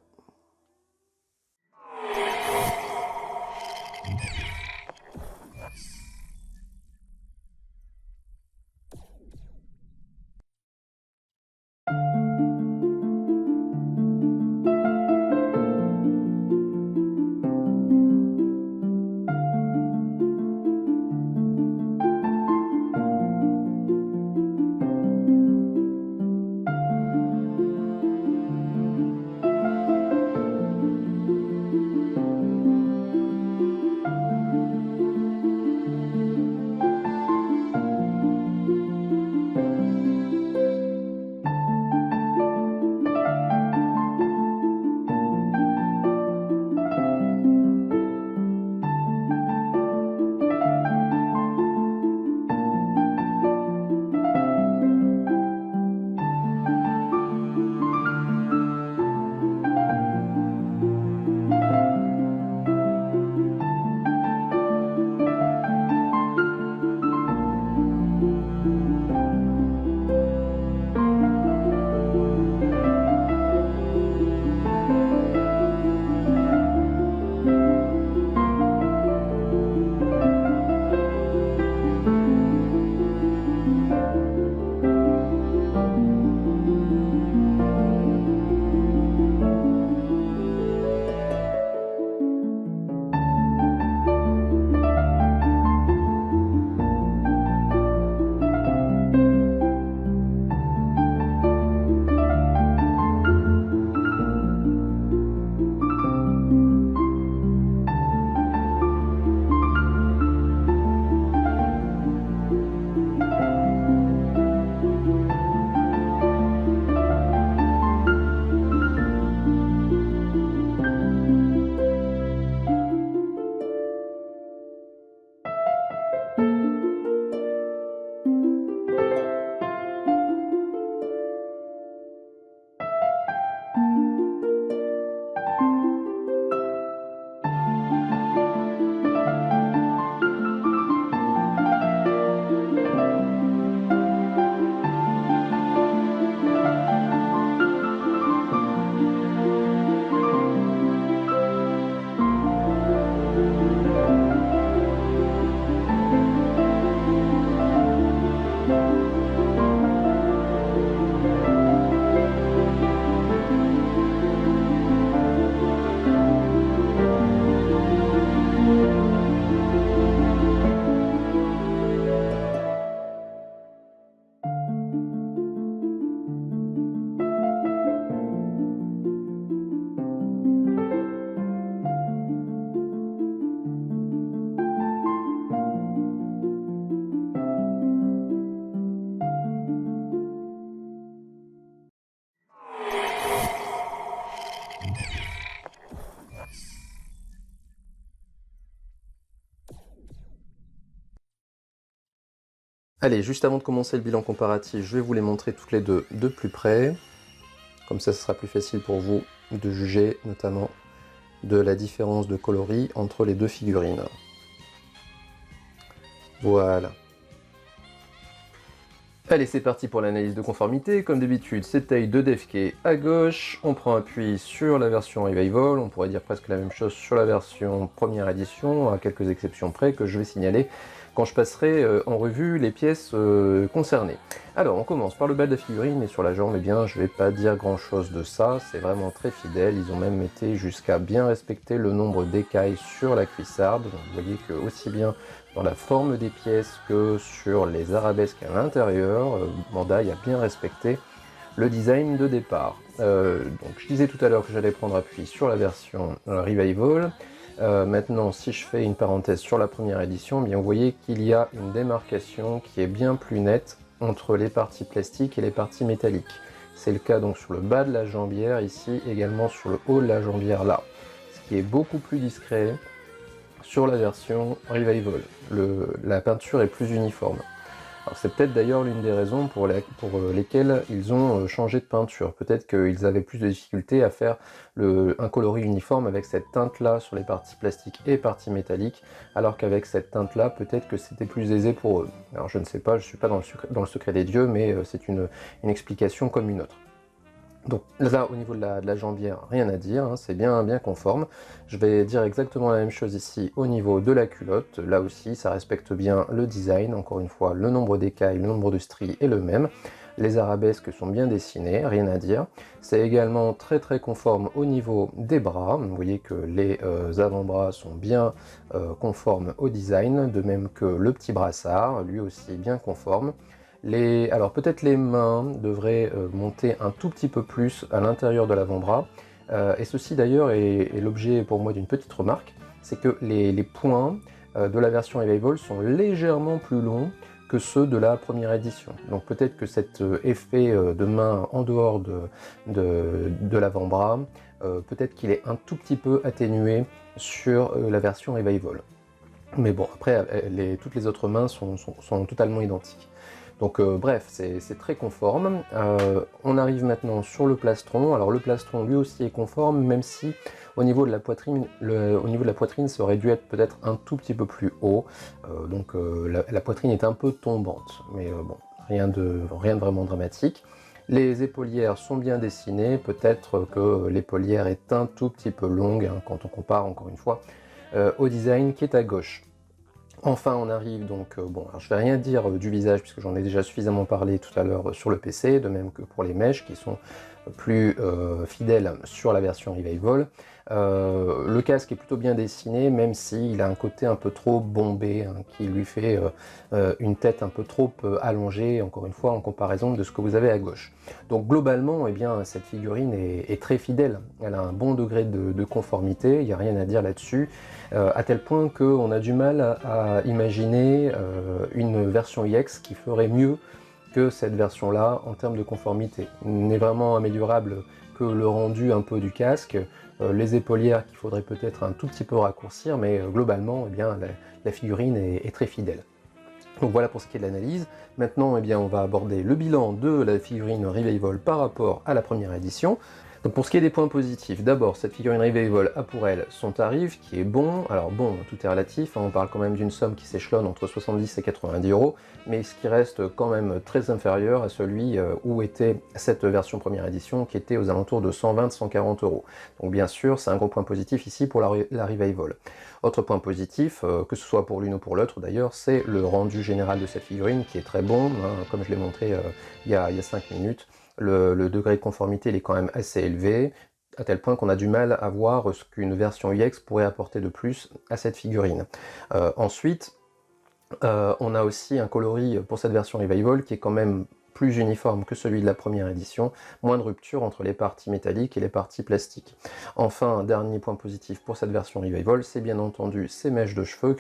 Allez, juste avant de commencer le bilan comparatif, je vais vous les montrer toutes les deux de plus près. Comme ça, ce sera plus facile pour vous de juger, notamment de la différence de coloris entre les deux figurines. Voilà. Allez, c'est parti pour l'analyse de conformité. Comme d'habitude, c'est taille de Defke à gauche. On prend appui sur la version Revival. On pourrait dire presque la même chose sur la version première édition, à quelques exceptions près que je vais signaler quand je passerai en revue les pièces concernées. Alors, on commence par le bas de la figurine et sur la jambe, eh bien, je vais pas dire grand chose de ça. C'est vraiment très fidèle. Ils ont même été jusqu'à bien respecter le nombre d'écailles sur la cuissarde. Donc, vous voyez que aussi bien dans la forme des pièces que sur les arabesques à l'intérieur, Bandai a bien respecté le design de départ. Donc je disais tout à l'heure que j'allais prendre appui sur la version Revival. Maintenant, si je fais une parenthèse sur la première édition, bien vous voyez qu'il y a une démarcation qui est bien plus nette entre les parties plastiques et les parties métalliques. C'est le cas donc sur le bas de la jambière ici, également sur le haut de la jambière là, ce qui est beaucoup plus discret sur la version Revival. La peinture est plus uniforme. C'est peut-être d'ailleurs l'une des raisons pour lesquelles ils ont changé de peinture. Peut-être qu'ils avaient plus de difficultés à faire un coloris uniforme avec cette teinte-là sur les parties plastiques et parties métalliques, alors qu'avec cette teinte-là, peut-être que c'était plus aisé pour eux. Alors je ne sais pas, je ne suis pas dans le secret des dieux, mais c'est une explication comme une autre. Donc là, au niveau de la jambière, rien à dire, hein, c'est bien conforme. Je vais dire exactement la même chose ici au niveau de la culotte. Là aussi, ça respecte bien le design. Encore une fois, le nombre d'écailles, le nombre de stries est le même. Les arabesques sont bien dessinées, rien à dire. C'est également très conforme au niveau des bras. Vous voyez que les avant-bras sont bien conformes au design, de même que le petit brassard, lui aussi bien conforme. Alors peut-être les mains devraient monter un tout petit peu plus à l'intérieur de l'avant-bras. Et ceci d'ailleurs est l'objet pour moi d'une petite remarque, c'est que les poings de la version Revival sont légèrement plus longs que ceux de la première édition. Donc peut-être que cet effet de main en dehors de l'avant-bras, peut-être qu'il est un tout petit peu atténué sur la version Revival. Mais bon, après, toutes les autres mains sont totalement identiques. Donc bref, c'est très conforme. On arrive maintenant sur le plastron. Alors le plastron lui aussi est conforme, même si au niveau de la poitrine, ça aurait dû être peut-être un tout petit peu plus haut. Donc la poitrine est un peu tombante, mais bon, rien de vraiment dramatique. Les épaulières sont bien dessinées, peut-être que l'épaulière est un tout petit peu longue, hein, quand on compare encore une fois au design qui est à gauche. Enfin, on arrive donc, alors je vais rien dire du visage puisque j'en ai déjà suffisamment parlé tout à l'heure sur le PC, de même que pour les mèches qui sont plus fidèles sur la version Revival. Le casque est plutôt bien dessiné, même s'il a un côté un peu trop bombé, hein, qui lui fait une tête un peu trop allongée, encore une fois, en comparaison de ce que vous avez à gauche. Donc globalement, eh bien, cette figurine est très fidèle. Elle a un bon degré de conformité, il n'y a rien à dire là-dessus, à tel point qu'on a du mal à imaginer une version EX qui ferait mieux que cette version-là en termes de conformité. N'est vraiment améliorable que le rendu un peu du casque, les épaulières qu'il faudrait peut-être un tout petit peu raccourcir, mais globalement, eh bien, la figurine est très fidèle. Donc voilà pour ce qui est de l'analyse. Maintenant, eh bien, on va aborder le bilan de la figurine Revival par rapport à la première édition. Donc pour ce qui est des points positifs, d'abord cette figurine Revival a pour elle son tarif qui est bon. Alors bon, tout est relatif, hein, on parle quand même d'une somme qui s'échelonne entre 70 et 90 €, mais ce qui reste quand même très inférieur à celui où était cette version première édition qui était aux alentours de 120-140 €. Donc bien sûr, c'est un gros point positif ici pour la Revival. Autre point positif, que ce soit pour l'une ou pour l'autre d'ailleurs, c'est le rendu général de cette figurine qui est très bon, hein, comme je l'ai montré il y a 5 minutes. Le degré de conformité il est quand même assez élevé, à tel point qu'on a du mal à voir ce qu'une version UX pourrait apporter de plus à cette figurine. Ensuite, on a aussi un coloris pour cette version Revival qui est quand même plus uniforme que celui de la première édition, moins de rupture entre les parties métalliques et les parties plastiques. Enfin, un dernier point positif pour cette version Revival, c'est bien entendu ces mèches de cheveux,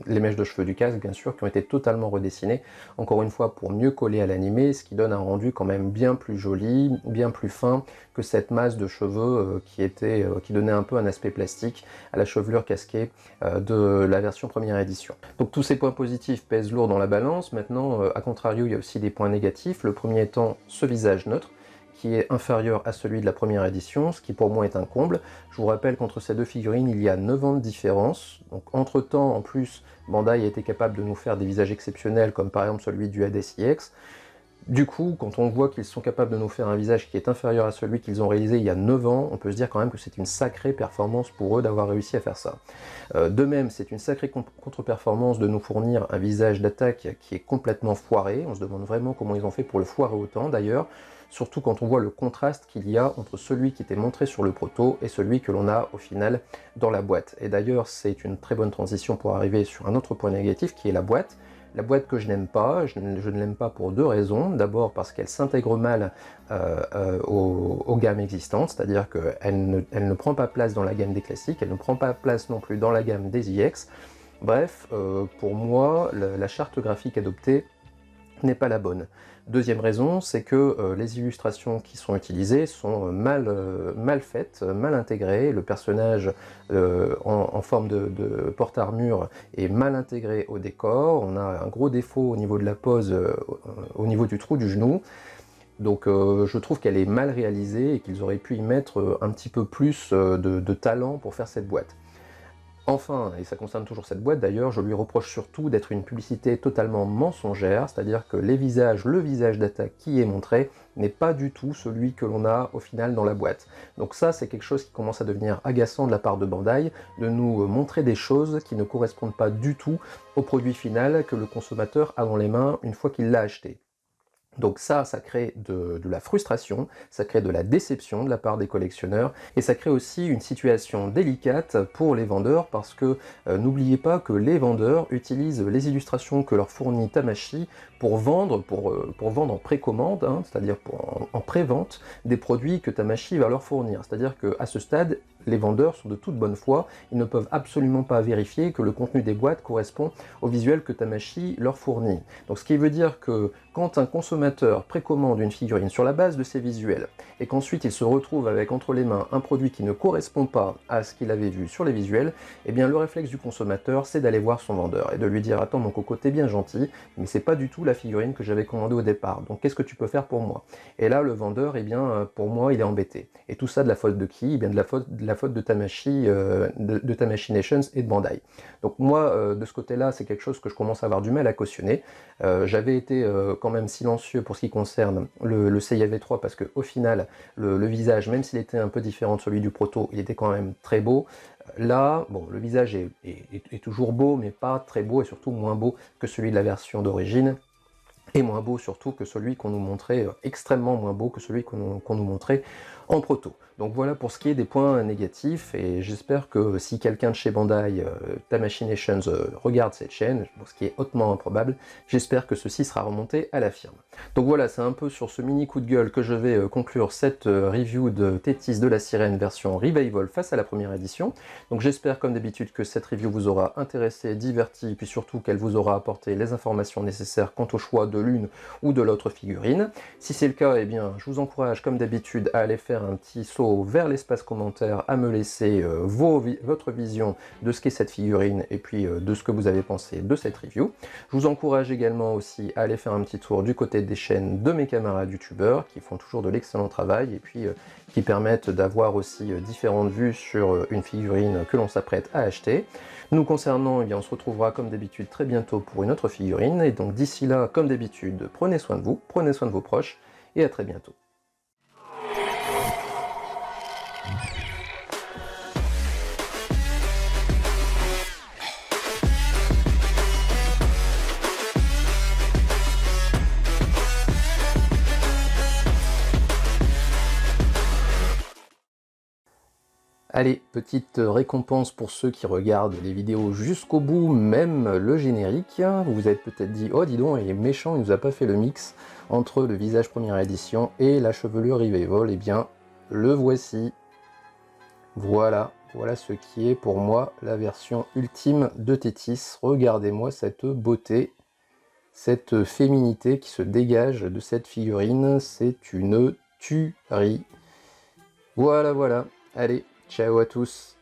les mèches de cheveux du casque bien sûr, qui ont été totalement redessinées, encore une fois pour mieux coller à l'animé, ce qui donne un rendu quand même bien plus joli, bien plus fin que cette masse de cheveux qui donnait un peu un aspect plastique à la chevelure casquée de la version première édition. Donc tous ces points positifs pèsent lourd dans la balance. Maintenant, à contrario, il y a aussi des points négatifs, le premier étant ce visage neutre, qui est inférieur à celui de la première édition, ce qui pour moi est un comble. Je vous rappelle qu'entre ces deux figurines, il y a 9 ans de différence. Donc entre-temps, en plus, Bandai a été capable de nous faire des visages exceptionnels, comme par exemple celui du Hades EX. Du coup, quand on voit qu'ils sont capables de nous faire un visage qui est inférieur à celui qu'ils ont réalisé il y a 9 ans, on peut se dire quand même que c'est une sacrée performance pour eux d'avoir réussi à faire ça. De même, c'est une sacrée contre-performance de nous fournir un visage d'attaque qui est complètement foiré. On se demande vraiment comment ils ont fait pour le foirer autant d'ailleurs, surtout quand on voit le contraste qu'il y a entre celui qui était montré sur le proto et celui que l'on a au final dans la boîte. Et d'ailleurs, c'est une très bonne transition pour arriver sur un autre point négatif qui est la boîte. La boîte que je n'aime pas, je ne l'aime pas pour deux raisons. D'abord parce qu'elle s'intègre mal aux gammes existantes, c'est-à-dire qu'elle ne prend pas place dans la gamme des classiques, elle ne prend pas place non plus dans la gamme des EX. Bref, pour moi, la charte graphique adoptée n'est pas la bonne. Deuxième raison, c'est que les illustrations qui sont utilisées sont mal faites, mal intégrées. Le personnage en forme de porte-armure est mal intégré au décor. On a un gros défaut au niveau de la pose, au niveau du trou du genou. Donc je trouve qu'elle est mal réalisée et qu'ils auraient pu y mettre un petit peu plus de talent pour faire cette boîte. Enfin, et ça concerne toujours cette boîte d'ailleurs, je lui reproche surtout d'être une publicité totalement mensongère, c'est-à-dire que le visage d'attaque qui est montré n'est pas du tout celui que l'on a au final dans la boîte. Donc ça, c'est quelque chose qui commence à devenir agaçant de la part de Bandai, de nous montrer des choses qui ne correspondent pas du tout au produit final que le consommateur a dans les mains une fois qu'il l'a acheté. Donc ça crée de la frustration, ça crée de la déception de la part des collectionneurs, et ça crée aussi une situation délicate pour les vendeurs, parce que n'oubliez pas que les vendeurs utilisent les illustrations que leur fournit Tamashii pour vendre en précommande, hein, c'est-à-dire en pré-vente, des produits que Tamashii va leur fournir. C'est-à-dire qu'à ce stade, les vendeurs sont de toute bonne foi, ils ne peuvent absolument pas vérifier que le contenu des boîtes correspond au visuel que Tamashii leur fournit. Donc ce qui veut dire que quand un consommateur précommande une figurine sur la base de ses visuels, et qu'ensuite il se retrouve avec entre les mains un produit qui ne correspond pas à ce qu'il avait vu sur les visuels, eh bien le réflexe du consommateur, c'est d'aller voir son vendeur, et de lui dire « Attends mon coco, t'es bien gentil, mais c'est pas du tout la figurine que j'avais commandée au départ, donc qu'est-ce que tu peux faire pour moi ?» Et là, le vendeur, eh bien, pour moi, il est embêté. Et tout ça de la faute de qui? Eh bien de la faute de Tamashii, de Tamashii Nations et de Bandai. Donc moi, de ce côté-là, c'est quelque chose que je commence à avoir du mal à cautionner. J'avais été quand même silencieux pour ce qui concerne le Seiya V3, parce qu'au final, le visage, même s'il était un peu différent de celui du proto, il était quand même très beau. Là, bon, le visage est toujours beau, mais pas très beau, et surtout moins beau que celui de la version d'origine. Et moins beau surtout que celui qu'on nous montrait, extrêmement moins beau que celui qu'on nous montrait en proto. Donc voilà pour ce qui est des points négatifs, et j'espère que si quelqu'un de chez Bandai, Tamashii Nations, regarde cette chaîne, ce qui est hautement improbable, j'espère que ceci sera remonté à la firme. Donc voilà, c'est un peu sur ce mini coup de gueule que je vais conclure cette review de Thétis de la Sirène version Revival face à la première édition. Donc j'espère comme d'habitude que cette review vous aura intéressé, diverti, puis surtout qu'elle vous aura apporté les informations nécessaires quant au choix de l'une ou de l'autre figurine. Si c'est le cas, eh bien je vous encourage comme d'habitude à aller faire un petit saut vers l'espace commentaire, à me laisser votre vision de ce qu'est cette figurine et puis de ce que vous avez pensé de cette review. Je vous encourage également aussi à aller faire un petit tour du côté des chaînes de mes camarades youtubeurs qui font toujours de l'excellent travail et puis qui permettent d'avoir aussi différentes vues sur une figurine que l'on s'apprête à acheter. Nous concernant, eh bien, on se retrouvera comme d'habitude très bientôt pour une autre figurine, et donc d'ici là, comme d'habitude, prenez soin de vous, prenez soin de vos proches, et à très bientôt. Allez, petite récompense pour ceux qui regardent les vidéos jusqu'au bout, même le générique. Vous vous êtes peut-être dit « Oh, dis donc, il est méchant, il nous a pas fait le mix ». entre le visage première édition et la chevelure Revival, et bien le voici. Voilà ce qui est pour moi la version ultime de Thétis. Regardez-moi cette beauté, cette féminité qui se dégage de cette figurine, c'est une tuerie. Voilà, allez, ciao à tous.